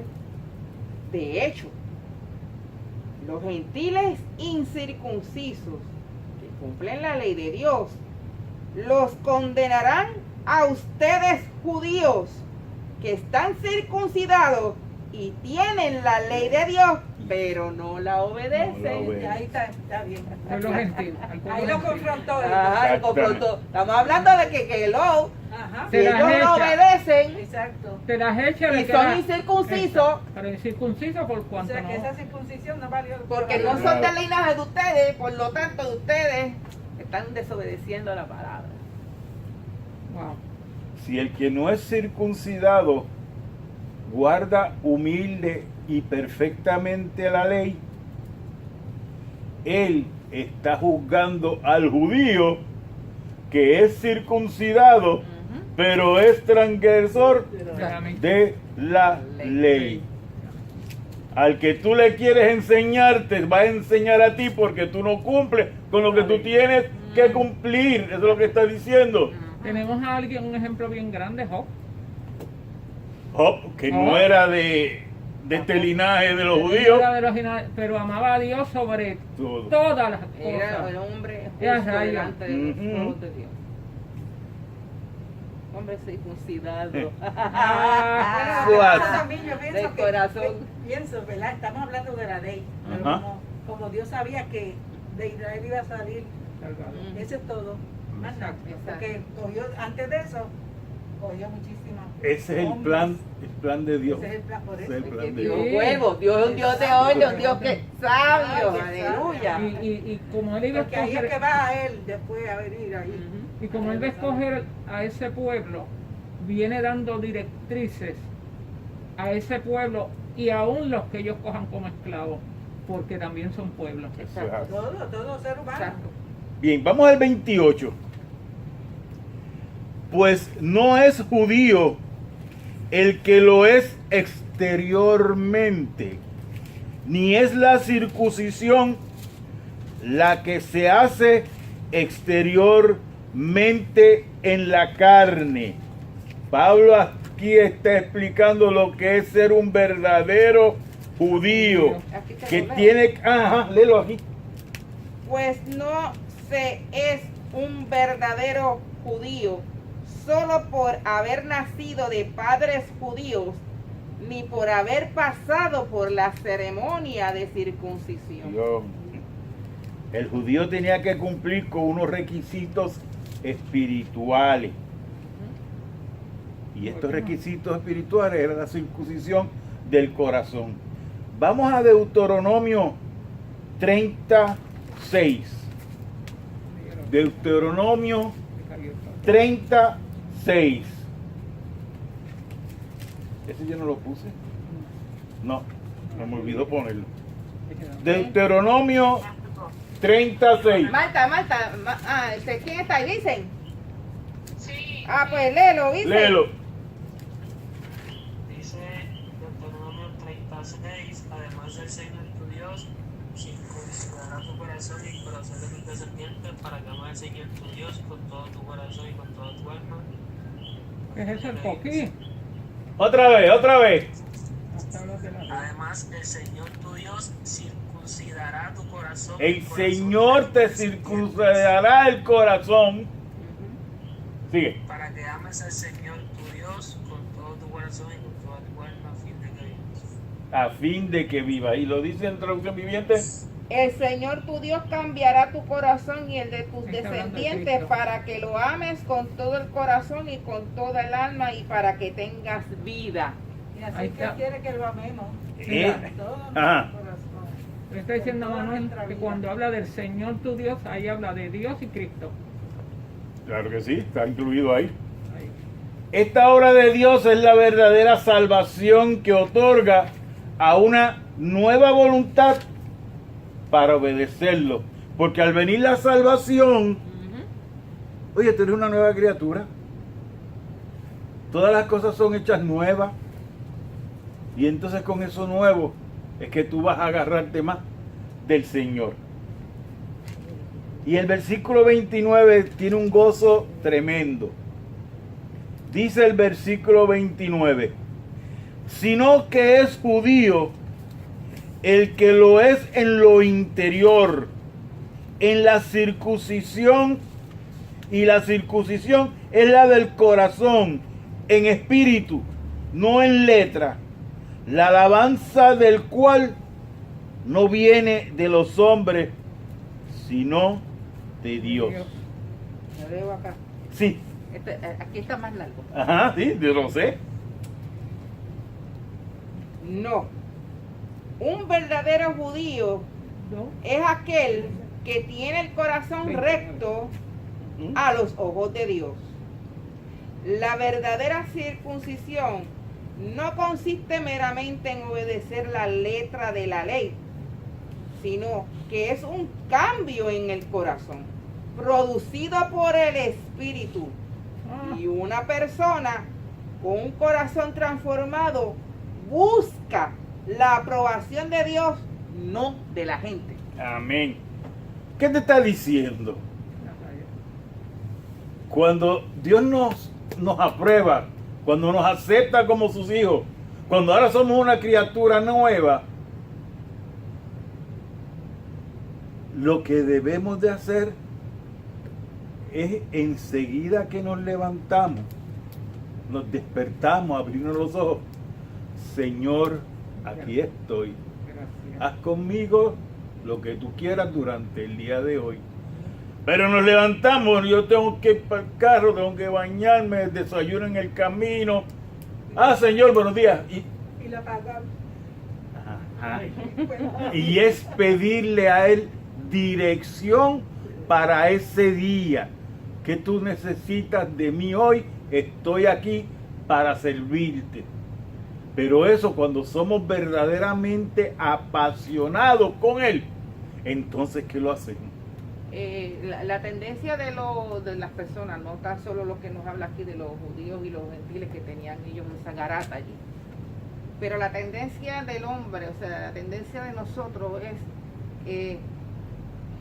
De hecho, los gentiles incircuncisos que cumplen la ley de Dios, los condenarán a ustedes judíos que están circuncidados y tienen la ley de Dios, pero no la obedecen. No la obedecen. ahí está bien. Pueblo gentil, al pueblo Ahí lo gentil. confrontó. Ajá, y confrontó. Estamos hablando de que lo, Ajá. si Se las ellos no echa. obedecen Exacto. Te las echa y son incircuncisos, Pero incircunciso por O cuanto sea que no. esa circuncisión no valió. porque no son del linaje de ustedes, por lo tanto de ustedes están desobedeciendo la palabra. Wow. Si el que no es circuncidado guarda humilde y perfectamente la ley, él está juzgando al judío que es circuncidado, pero es transgresor de la ley. Al que tú le quieres enseñar, te va a enseñar a ti porque tú no cumples con lo que tú tienes que cumplir. Eso es lo que está diciendo. Tenemos a alguien, un ejemplo bien grande, Job. Job, que no era de este linaje de los judíos. Era de los pero amaba a Dios sobre Todo. todas las Era cosas. el hombre Ya, justo rayos. delante de los Ujú. ojos de Dios. Hombre circuncidado. Ah, Bueno, What? eso también yo pienso De corazón. pienso, ¿verdad? Estamos hablando de la ley. Pero Ajá. como Dios sabía que de Israel iba a salir, salvado. eso es todo. Más nada. Exacto. Porque cogió, antes de eso, cogió muchísimas. Ese es el plan de Dios. Ese es el plan, por Ese eso. es el plan de Dios Dios. vuelvo, Dios es un Dios de orden, un Dios que sabio, Ay, que aleluya. Y como él iba a Porque ahí es que escoger, va a él después a venir ahí. y como él va a escoger a ese pueblo, viene dando directrices a ese pueblo y aún los que ellos cojan como esclavos, porque también son pueblos. Eso es así. Todo ser humano. Exacto. Bien, vamos al 28. Pues no es judío el que lo es exteriormente, ni es la circuncisión la que se hace exteriormente en la carne. Pablo aquí está explicando lo que es ser un verdadero judío. Aquí te Que lo leo. tiene... Ajá, léelo aquí. Pues no se es un verdadero judío solo por haber nacido de padres judíos, ni por haber pasado por la ceremonia de circuncisión. Dios. El judío tenía que cumplir con unos requisitos espirituales. Y estos requisitos espirituales eran la circuncisión del corazón. Vamos a Deuteronomio 36. Deuteronomio 36. ¿Ese yo no lo puse? No, no me olvidó ponerlo. Deuteronomio 36. ¿Quién está ahí? ¿Dicen? Sí. Pues léelo, ¿viste? Léelo. Dice Deuteronomio 36, además del Señor tu Dios, circuncidará tu corazón y el corazón de tus descendientes para que ames al Señor tu Dios con todo tu corazón y con toda tu alma. ¿Qué es ese poquí? Otra vez, otra vez. Además, el Señor tu Dios circuncidará tu corazón. y El corazón Señor de te tus descendientes, circuncidará el corazón. Sigue. para que ames al Señor tu Dios con todo tu corazón y con toda tu alma, a fin de que vivas. A fin de que viva. Y lo dice en traducción viviente. El Señor tu Dios cambiará tu corazón y el de tus Está hablando de descendientes Cristo. para que lo ames con todo el corazón y con toda el alma y para que tengas vida. Y así Ahí que está. quiere que lo amemos. Eh, Todo Ajá. nuestro corazón. Le está diciendo Con toda Manuel nuestra que vida. cuando habla del Señor tu Dios, ahí habla de Dios y Cristo. Claro que sí, está incluido ahí. Ahí. Esta obra de Dios es la verdadera salvación que otorga a una nueva voluntad para obedecerlo. Porque al venir la salvación, oye, tú eres una nueva criatura. Todas las cosas son hechas nuevas. Y entonces con eso nuevo es que tú vas a agarrarte más del Señor. Y el versículo 29 tiene un gozo tremendo. Dice el versículo 29, sino que es judío el que lo es en lo interior, en la circuncisión, y la circuncisión es la del corazón, en espíritu, no en letra, la alabanza del cual no viene de los hombres, sino de Dios. Lo leo acá. Sí, Aquí está más largo. ajá, sí, yo lo sé. No. Un verdadero judío ¿No? es aquel que tiene el corazón recto a los ojos de Dios. La verdadera circuncisión no consiste meramente en obedecer la letra de la ley, sino que es un cambio en el corazón, producido por el Espíritu. Y una persona con un corazón transformado busca la aprobación de Dios, no de la gente. Amén. ¿Qué te está diciendo? Cuando Dios nos aprueba, cuando nos acepta como sus hijos, cuando ahora somos una criatura nueva, lo que debemos de hacer es enseguida que nos levantamos, nos despertamos, abrirnos los ojos. Señor, aquí estoy. Gracias. Haz conmigo lo que tú quieras durante el día de hoy. Pero nos levantamos, yo tengo que ir para el carro, tengo que bañarme, desayuno en el camino. Señor, buenos días. Y la pagamos. Ajá. Y es pedirle a Él dirección para ese día. ¿Qué tú necesitas de mí hoy? Estoy aquí para servirte. Pero eso, cuando somos verdaderamente apasionados con Él, entonces ¿qué lo hacemos? La tendencia de las personas, no tan solo lo que nos habla aquí de los judíos y los gentiles que tenían ellos esa garata allí, pero la tendencia del hombre, o sea, la tendencia de nosotros es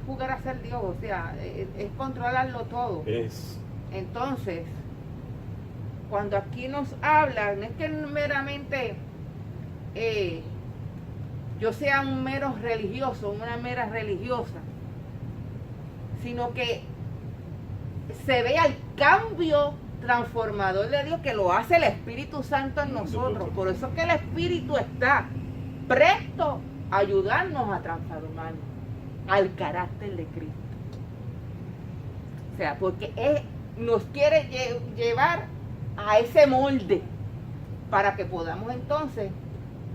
jugar a ser Dios, o sea, es controlarlo todo. Es. Entonces, cuando aquí nos hablan, no es que meramente yo sea un mero religioso, una mera religiosa, sino que se vea el cambio transformador de Dios que lo hace el Espíritu Santo en nosotros. Por eso es que el Espíritu está presto a ayudarnos a transformarnos al carácter de Cristo. O sea, porque nos quiere llevar a ese molde para que podamos entonces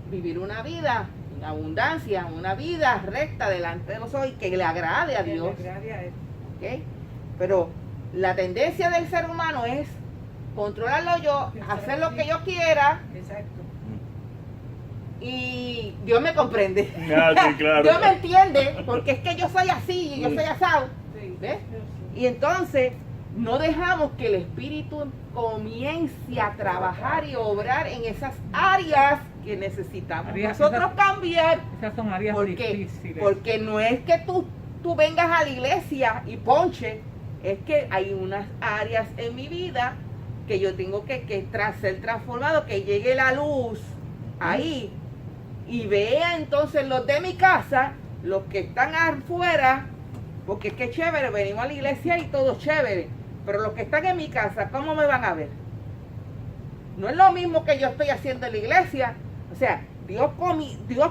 vivir una vida en abundancia, una vida recta delante de nosotros y que le agrade a Dios. ¿Okay? Pero la tendencia del ser humano es controlarlo yo, hacer lo que yo quiera. Exacto. Y Dios me comprende. Ah, sí, claro. Dios me entiende, porque es que yo soy así y yo soy asado. ¿Ves? Y entonces no dejamos que el Espíritu comience a trabajar y obrar en esas áreas que necesitamos nosotros cambiar. Esas son áreas difíciles. Porque no es que tú vengas a la iglesia y ponche, es que hay unas áreas en mi vida que yo tengo que ser transformado, que llegue la luz ahí y vea entonces los de mi casa, los que están afuera, porque es que es chévere, venimos a la iglesia y todo chévere, pero los que están en mi casa, ¿cómo me van a ver? No es lo mismo que yo estoy haciendo en la iglesia. O sea, Dios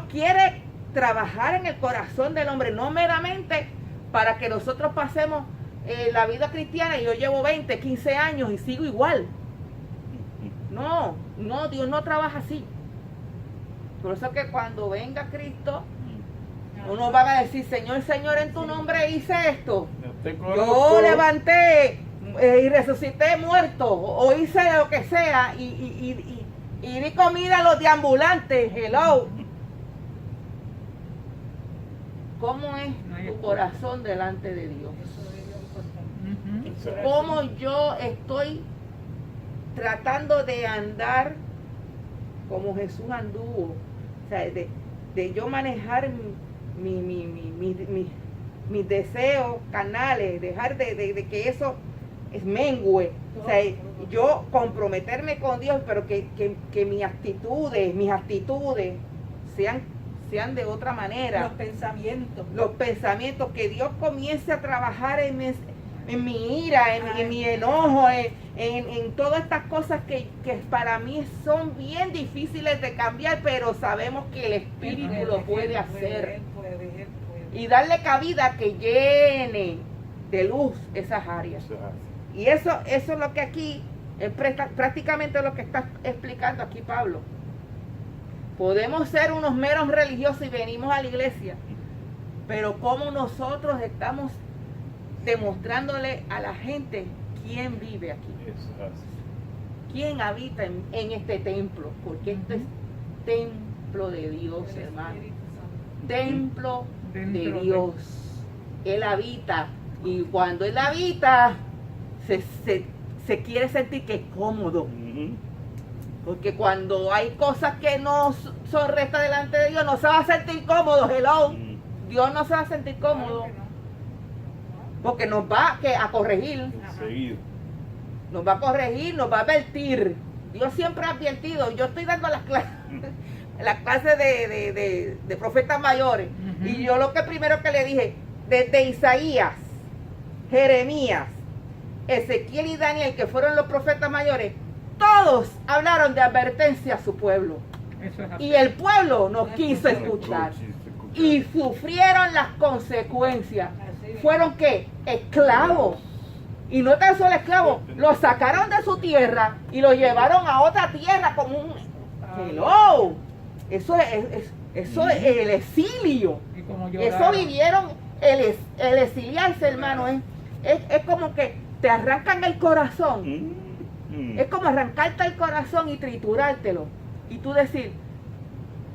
quiere trabajar en el corazón del hombre, no meramente para que nosotros pasemos la vida cristiana y yo llevo 20, 15 años y sigo igual. No, Dios no trabaja así. Por eso que cuando venga Cristo, uno va a decir, Señor, Señor, en tu nombre hice esto. Yo levanté y resucité muerto, o hice lo que sea, y di comida a los deambulantes. Hello. ¿Cómo es tu corazón delante de Dios? ¿Cómo yo estoy tratando de andar como Jesús anduvo? O sea, de yo manejar mis deseos carnales, dejar de que eso es mengue. O sea, yo comprometerme con Dios, pero que mis actitudes sean de otra manera. Los pensamientos, que Dios comience a trabajar en mi ira, en mi enojo, en todas estas cosas que para mí son bien difíciles de cambiar, pero sabemos que el Espíritu lo puede hacer. Y darle cabida que llene de luz esas áreas. Y eso es lo que aquí, es prácticamente lo que está explicando aquí Pablo. Podemos ser unos meros religiosos y venimos a la iglesia, pero cómo nosotros estamos demostrándole a la gente quién vive aquí, quién habita en este templo, porque este es templo de Dios, hermano, templo de Dios. Él habita, y cuando Él habita se quiere sentir que es cómodo, porque cuando hay cosas que no son rectas delante de Dios, no se va a sentir cómodo. Hello. Dios no se va a sentir cómodo, porque nos va a corregir. Nos va a corregir, nos va a advertir. Dios siempre ha advertido. Yo estoy dando las clases de profetas mayores. Y yo lo que primero que le dije, desde Isaías, Jeremías, Ezequiel y Daniel, que fueron los profetas mayores, todos hablaron de advertencia a su pueblo. Y el pueblo no quiso escuchar. Y sufrieron las consecuencias. ¿Fueron qué? Esclavos. Y no tan solo esclavos, los sacaron de su tierra y los llevaron a otra tierra como un... Hello. Eso es el exilio. Eso vivieron, el exiliarse, hermano. Es como que te arrancan el corazón. Es como arrancarte el corazón y triturártelo. Y tú decir,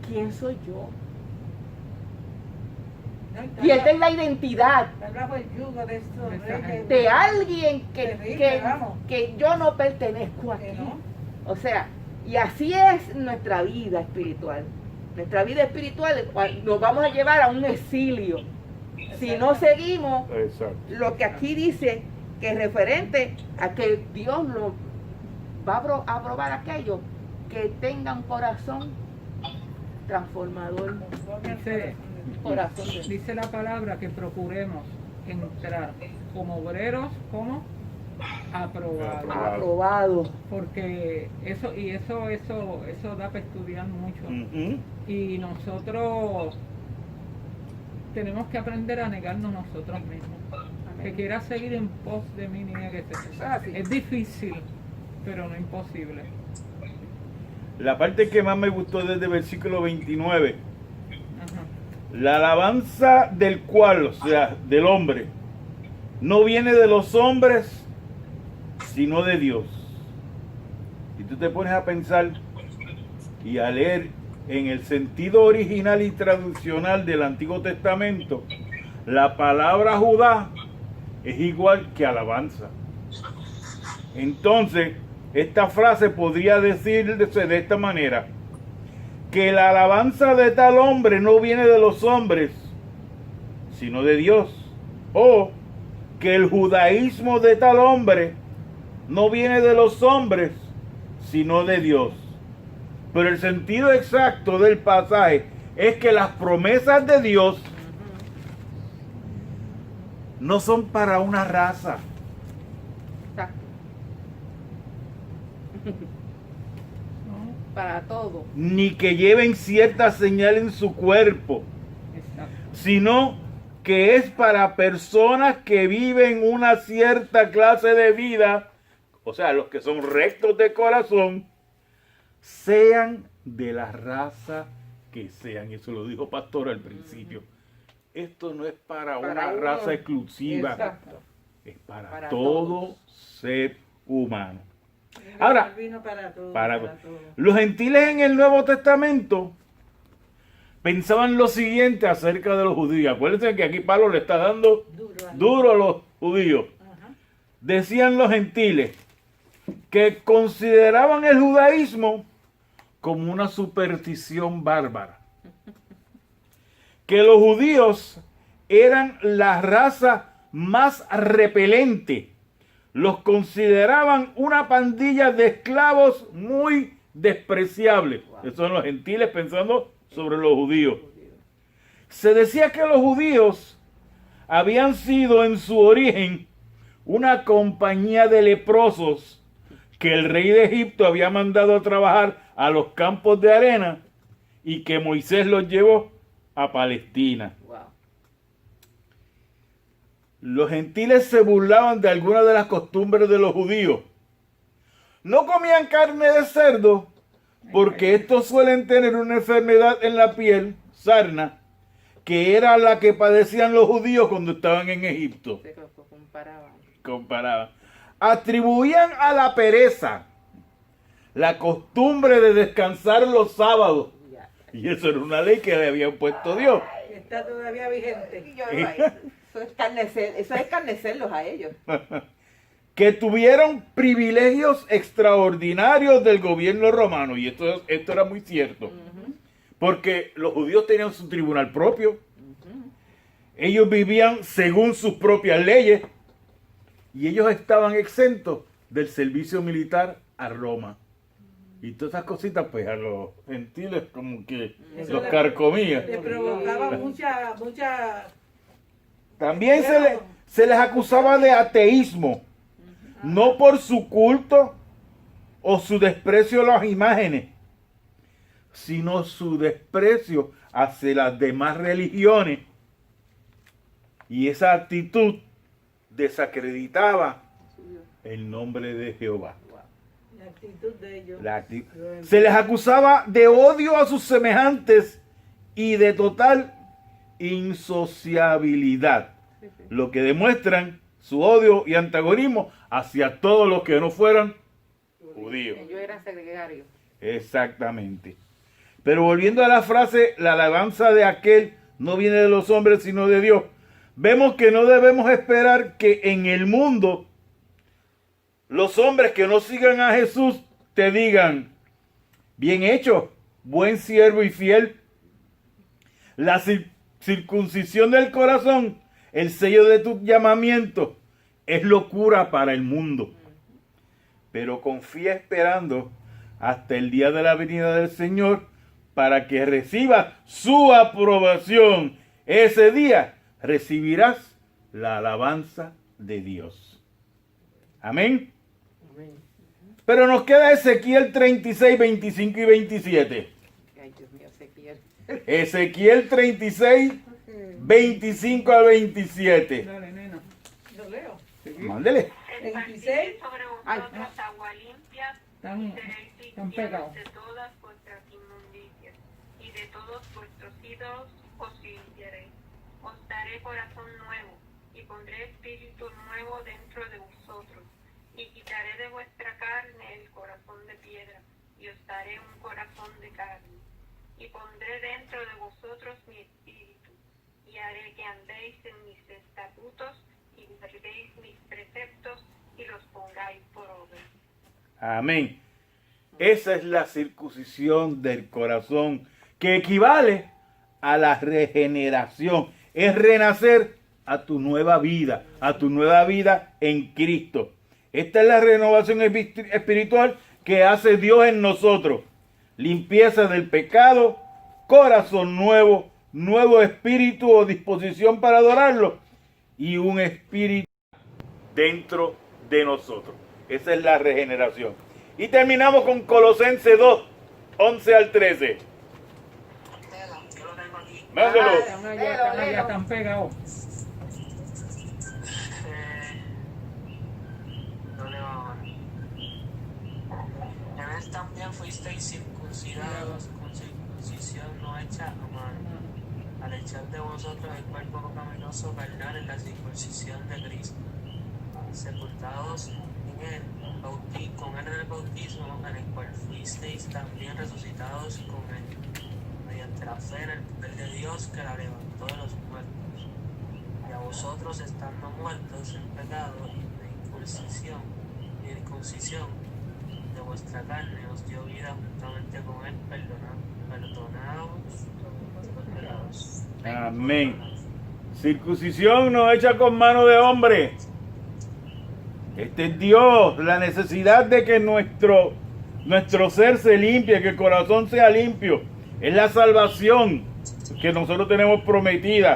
¿quién soy yo? Pierdes la identidad de alguien que yo no pertenezco aquí. O sea, y así es nuestra vida espiritual. Nuestra vida espiritual nos vamos a llevar a un exilio. si no seguimos Exacto. lo que aquí dice, que es referente a que Dios lo va a aprobar aquello que tenga un corazón transformador, Dice, corazón de dice la palabra que procuremos entrar como obreros, como aprobados. aprobado. Porque eso da para estudiar mucho. Ujú. Y nosotros tenemos que aprender a negarnos nosotros mismos. Que quiera seguir en pos de mí, niéguese. Eso es así. Es difícil, pero no imposible. La parte que más me gustó desde el versículo 29. Ajá. La alabanza del cual, o sea, del hombre, no viene de los hombres, sino de Dios. Y tú te pones a pensar y a leer en el sentido original y traduccional del Antiguo Testamento, la palabra Judá es igual que alabanza. Entonces, esta frase podría decirse de esta manera: que la alabanza de tal hombre no viene de los hombres, sino de Dios. O que el judaísmo de tal hombre no viene de los hombres, sino de Dios. Pero el sentido exacto del pasaje es que las promesas de Dios no son para una raza, Exacto. ¿No? Para todo. ni que lleven cierta señal en su cuerpo, Exacto. sino que es para personas que viven una cierta clase de vida, o sea, los que son rectos de corazón, sean de la raza que sean. Eso lo dijo Pastor al principio. Esto no es para una uno. raza exclusiva, Exacto. es para Para todo ser humano. Ahora, Vino para todo. para todo. los gentiles en el Nuevo Testamento pensaban lo siguiente acerca de los judíos. Acuérdense que aquí Pablo le está dando duro a los judíos. Ajá. Decían los gentiles que consideraban el judaísmo como una superstición bárbara, que los judíos eran la raza más repelente, los consideraban una pandilla de esclavos muy despreciables. Esos son los gentiles pensando sobre los judíos. Se decía que los judíos habían sido en su origen una compañía de leprosos que el rey de Egipto había mandado a trabajar a los campos de arena y que Moisés los llevó a Palestina. Wow. Los gentiles se burlaban de algunas de las costumbres de los judíos. No comían carne de cerdo porque estos suelen tener una enfermedad en la piel, sarna, que era la que padecían los judíos cuando estaban en Egipto. Se lo comparaban. Comparaban. Atribuían a la pereza la costumbre de descansar los sábados. Ya. Y eso era una ley que le había puesto Dios. Está todavía vigente. Y yo, ay, eso es escarnecerlos a ellos. Que tuvieron privilegios extraordinarios del gobierno romano. Y esto era muy cierto. Porque los judíos tenían su tribunal propio. Ellos vivían según sus propias leyes. Y ellos estaban exentos del servicio militar a Roma. Y todas esas cositas, pues a los gentiles como que Eso los le- carcomía. Le provocaba mucha. También se les acusaba de ateísmo. No por su culto o su desprecio a las imágenes, sino su desprecio hacia las demás religiones. Y esa actitud desacreditaba el nombre de Jehová. La actitud de ellos. Se les acusaba de odio a sus semejantes y de total insociabilidad, lo que demuestran su odio y antagonismo hacia todos los que no fueran judíos. Ellos eran segregarios. Exactamente. Pero volviendo a la frase, la alabanza de aquel no viene de los hombres, sino de Dios. Vemos que no debemos esperar que en el mundo los hombres que no sigan a Jesús te digan: bien hecho, buen siervo y fiel. La circuncisión del corazón, el sello de tu llamamiento, es locura para el mundo. Pero confía esperando hasta el día de la venida del Señor para que recibas su aprobación. Ese día recibirás la alabanza de Dios. Amén. Pero nos queda Ezequiel 36, 25 y 27. Ay, Dios mío, Ezequiel. Ezequiel 36, 25 al 27. Dale, nena. Lo leo. Mándele. 26. Sobre Ay, vosotros agua limpia, Están, y seréis están limpiados pegados. de todas vuestras inmundicias, y de todos vuestros ídolos os limpiaréis. Os daré corazón nuevo, y pondré espíritu nuevo dentro de vosotros, y quitaré de vuestra carne el corazón de piedra, y os daré un corazón de carne. Y pondré dentro de vosotros mi espíritu, y haré que andéis en mis estatutos, y guardéis mis preceptos, y los pongáis por obra. Amén. Esa es la circuncisión del corazón, que equivale a la regeneración. Es renacer a tu nueva vida en Cristo. Esta es la renovación espiritual que hace Dios en nosotros. Limpieza del pecado, corazón nuevo, nuevo espíritu o disposición para adorarlo y un espíritu dentro de nosotros. Esa es la regeneración. Y terminamos con Colosenses 2, 11 al 13. Yo lo tengo aquí. Mándalo. Ya están pegados. Lo leo ahora. En él también fuisteis circuncidados con circuncisión no hecha a mano, al echar de vosotros el cuerpo pecaminoso carnal en la circuncisión de Cristo, sepultados en él, con él en el bautismo, en el cual fuisteis también resucitados con él, mediante la fe en el poder de Dios que la levantó de los muertos. Y a vosotros, estando muertos en pecado y de incircuncisión de vuestra carne, os dio vida juntamente con él, perdonados los pecados. Amén. Circuncisión no hecha con mano de hombre. Este es Dios, la necesidad de que nuestro ser se limpie, que el corazón sea limpio. Es la salvación que nosotros tenemos prometida.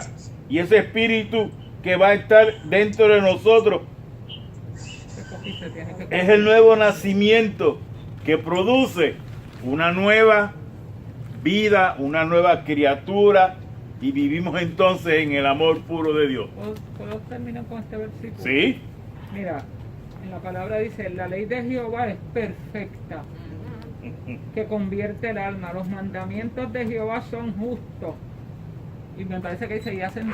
Y ese espíritu que va a estar dentro de nosotros es el nuevo nacimiento que produce una nueva vida, una nueva criatura, y vivimos entonces en el amor puro de Dios. ¿Puedo terminar con este versículo? ¿Sí? Mira, en la palabra dice, la ley de Jehová es perfecta, que convierte el alma. Los mandamientos de Jehová son justos. Y me parece que dice, y hacen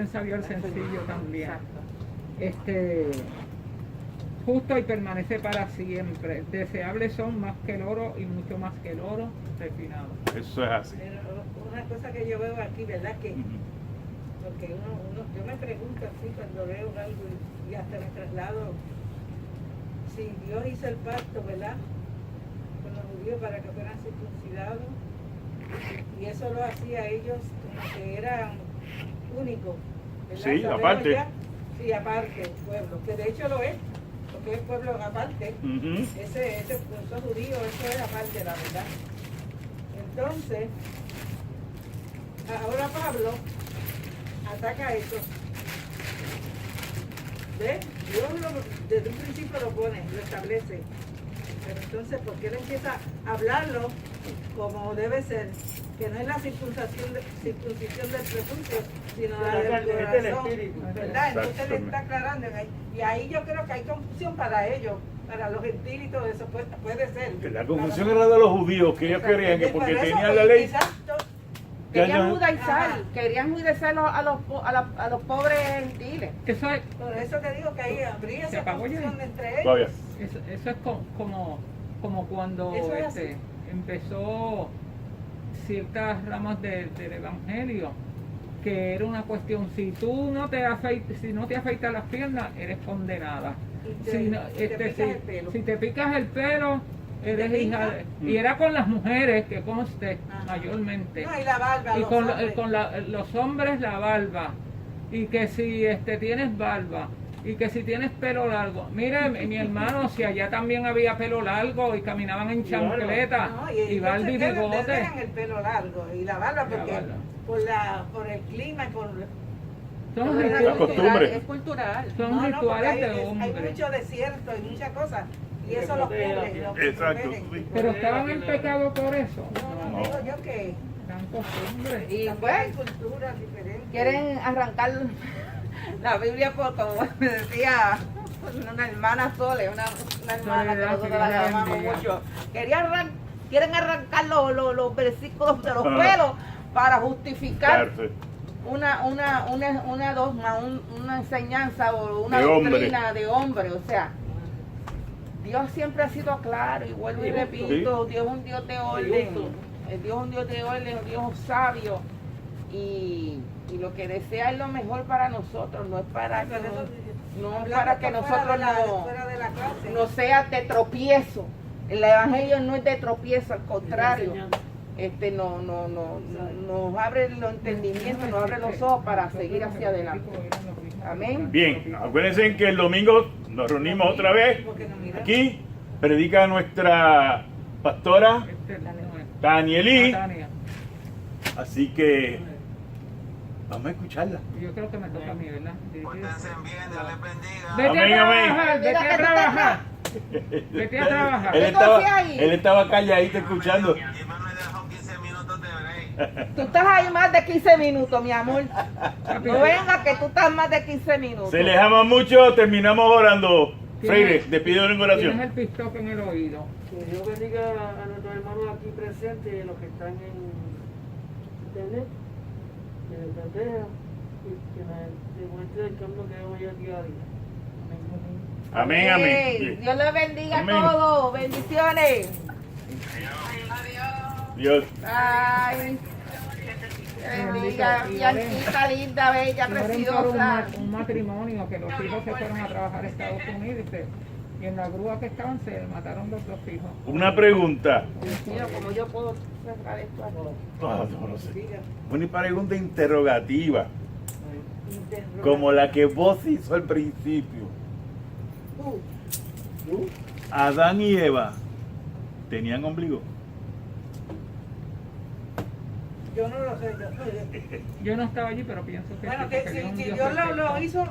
sabio al sencillo también. Justo y permanece para siempre. Deseables son más que el oro y mucho más que el oro refinado. Eso es así. Pero una cosa que yo veo aquí, ¿verdad? Que porque yo me pregunto así cuando leo algo y hasta me traslado, si Dios hizo el pacto, ¿verdad?, con los judíos para que fueran circuncidados, y eso lo hacía ellos como que eran únicos, ¿verdad? Sí, Sabemos aparte. ya, sí, aparte, pueblo, que de hecho lo es, porque es pueblo aparte. Esos judíos, eso es aparte, la verdad. Entonces, ahora Pablo ataca eso. ¿Ves? Dios desde un principio lo pone, lo establece. Pero entonces, ¿por qué él empieza a hablarlo como debe ser? Que no es la circuncisión del prepucio, sino la del corazón, ¿verdad? Entonces le está aclarando. Y ahí yo creo que hay confusión para ellos, para los gentiles y todo eso, puede ser. La confusión era de los judíos, que ellos creían que porque tenían la ley. Exacto. Querían no- judaizar a los pobres gentiles. Eso es, Por eso te digo que ahí habría ¿Se esa apagó ya? confusión entre ellos. Todavía. eso es como cuando Eso es así. empezó ciertas ramas del evangelio, que era una cuestión, si no te afeitas las piernas, eres condenada. Y te Si, picas el pelo. si te picas el pelo, Eres hija de... Y era con las mujeres, que conste, Ajá. mayormente. No, y la barba. Y los con, hombres. los hombres la barba. Y que si tienes barba. Y que si tienes pelo largo. Mire, mi hermano, si allá también había pelo largo y caminaban en Y barba. chancleta. No, Y ellos barba y se quedan- bigote. dejan el pelo largo y la barba La porque barba. por el clima, por Son Es La rituales, costumbre. Es cultural. son no, porque rituales hay, de hay hombre. mucho desierto y muchas cosas y Que eso los protege la cubre, piel. los Exacto, protegen. sí. Pero estaban en pecado por eso. No, digo yo que Eran costumbres. Y también hay pues, culturas diferentes. quieren arrancar la Biblia por, como me decía una hermana Sole, una hermana que Soledad, nosotros que la Dios la llamamos bendiga. mucho. Quieren arrancar los versículos de los Ah. pelos para justificar Cárcel. una dogma, una enseñanza o una De hombre. doctrina de hombre. O sea, Dios siempre ha sido claro y vuelvo y Sí, repito, Dios es un Dios de orden, justo. Dios es un Dios de orden, un Dios sabio y lo que desea es lo mejor para nosotros, no es para que, Pero eso- no es hablando para que por nosotros fuera de la clase. no sea de tropiezo. El evangelio no es de tropiezo, al contrario. Nos abre los entendimientos, nos abre los ojos para seguir hacia adelante. Amén. Bien, acuérdense que el domingo nos reunimos otra vez Porque no mira. aquí. Predica nuestra pastora Danielí. Tania. Así que vamos a escucharla. Yo creo que me toca a mí, ¿verdad? Pórtense bien, Dios les bendiga. Vete Amén, a amén. trabajar, vete Mira a que tú estás trabajar. Vete a trabajar. Él ¿Qué estaba, tú hacías ahí? él estaba calladito escuchando. Y me dejó 15 minutos de break. Tú estás ahí más de 15 minutos, mi amor. No venga que tú estás más de 15 minutos. Se les ama mucho, terminamos orando. Freire, Tienes- despide en Tienes oración. el pistoque en el oído. Que Dios bendiga a nuestros hermanos aquí presentes, los que están en internet, que les proteja y que nos demuestre el camino que debemos llevar día a día. Amén, Amén. amén. Ey, Bien. Dios les bendiga Amén. a todos. Bendiciones. Dios. Ay. Bendiga, Bianquita, linda, bella, Y oren por preciosa. un matrimonio que los hijos se fueron a trabajar a Estados Unidos y en la grúa que estaban se mataron los dos hijos. Una pregunta. Dios mío, ¿cómo yo puedo cerrar esto aquí? No sé. Diga, Una pregunta interrogativa, interroga. como la que vos hizo al principio. Adán y Eva tenían ombligo. Yo no lo sé. Yo no estaba allí, pero pienso que Bueno, sí, que porque si Dios Dios lo perfecto. hizo,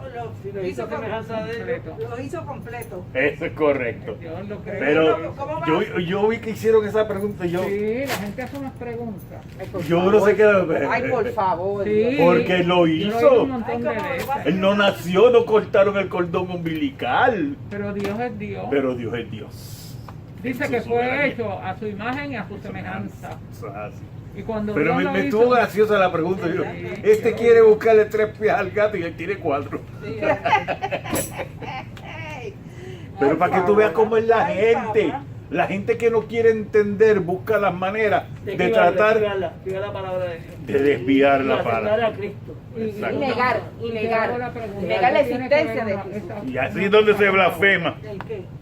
Si lo lo hizo hizo, semejanza de él, completo. lo hizo completo. Eso es correcto. Dios lo creó. Pero ¿Cómo va? yo vi que hicieron esa pregunta y yo, Sí, la gente hace unas preguntas. Ay, por yo no favor. sé qué. Ay, por favor. Sí. Dios. Porque lo Yo he oído hizo. un montón de Ay, ¿cómo veces. va? Él no nació, no cortaron el cordón umbilical. Pero Dios es Dios. Pero Dios es Dios. Dice En que su fue soberanía. hecho a su imagen y a su semejanza. Eso es así. Y cuando Pero Dios me lo estuvo hizo, graciosa la pregunta. Yo, Sí. este quiere buscarle 3 pies al gato y él tiene 4. Ey. Pero Por para que tú veas favor. cómo es la Ay, gente. papá. La gente que no quiere entender busca las maneras de esquivar tratar la palabra de Dios. de desviar Y la aceptar palabra. a Cristo. Exacto. Y negar, y Y te hago la negar. pregunta, Negar la ¿qué tiene que existencia ver de una- Jesús. esta- Y así es donde se blasfema. ¿El qué?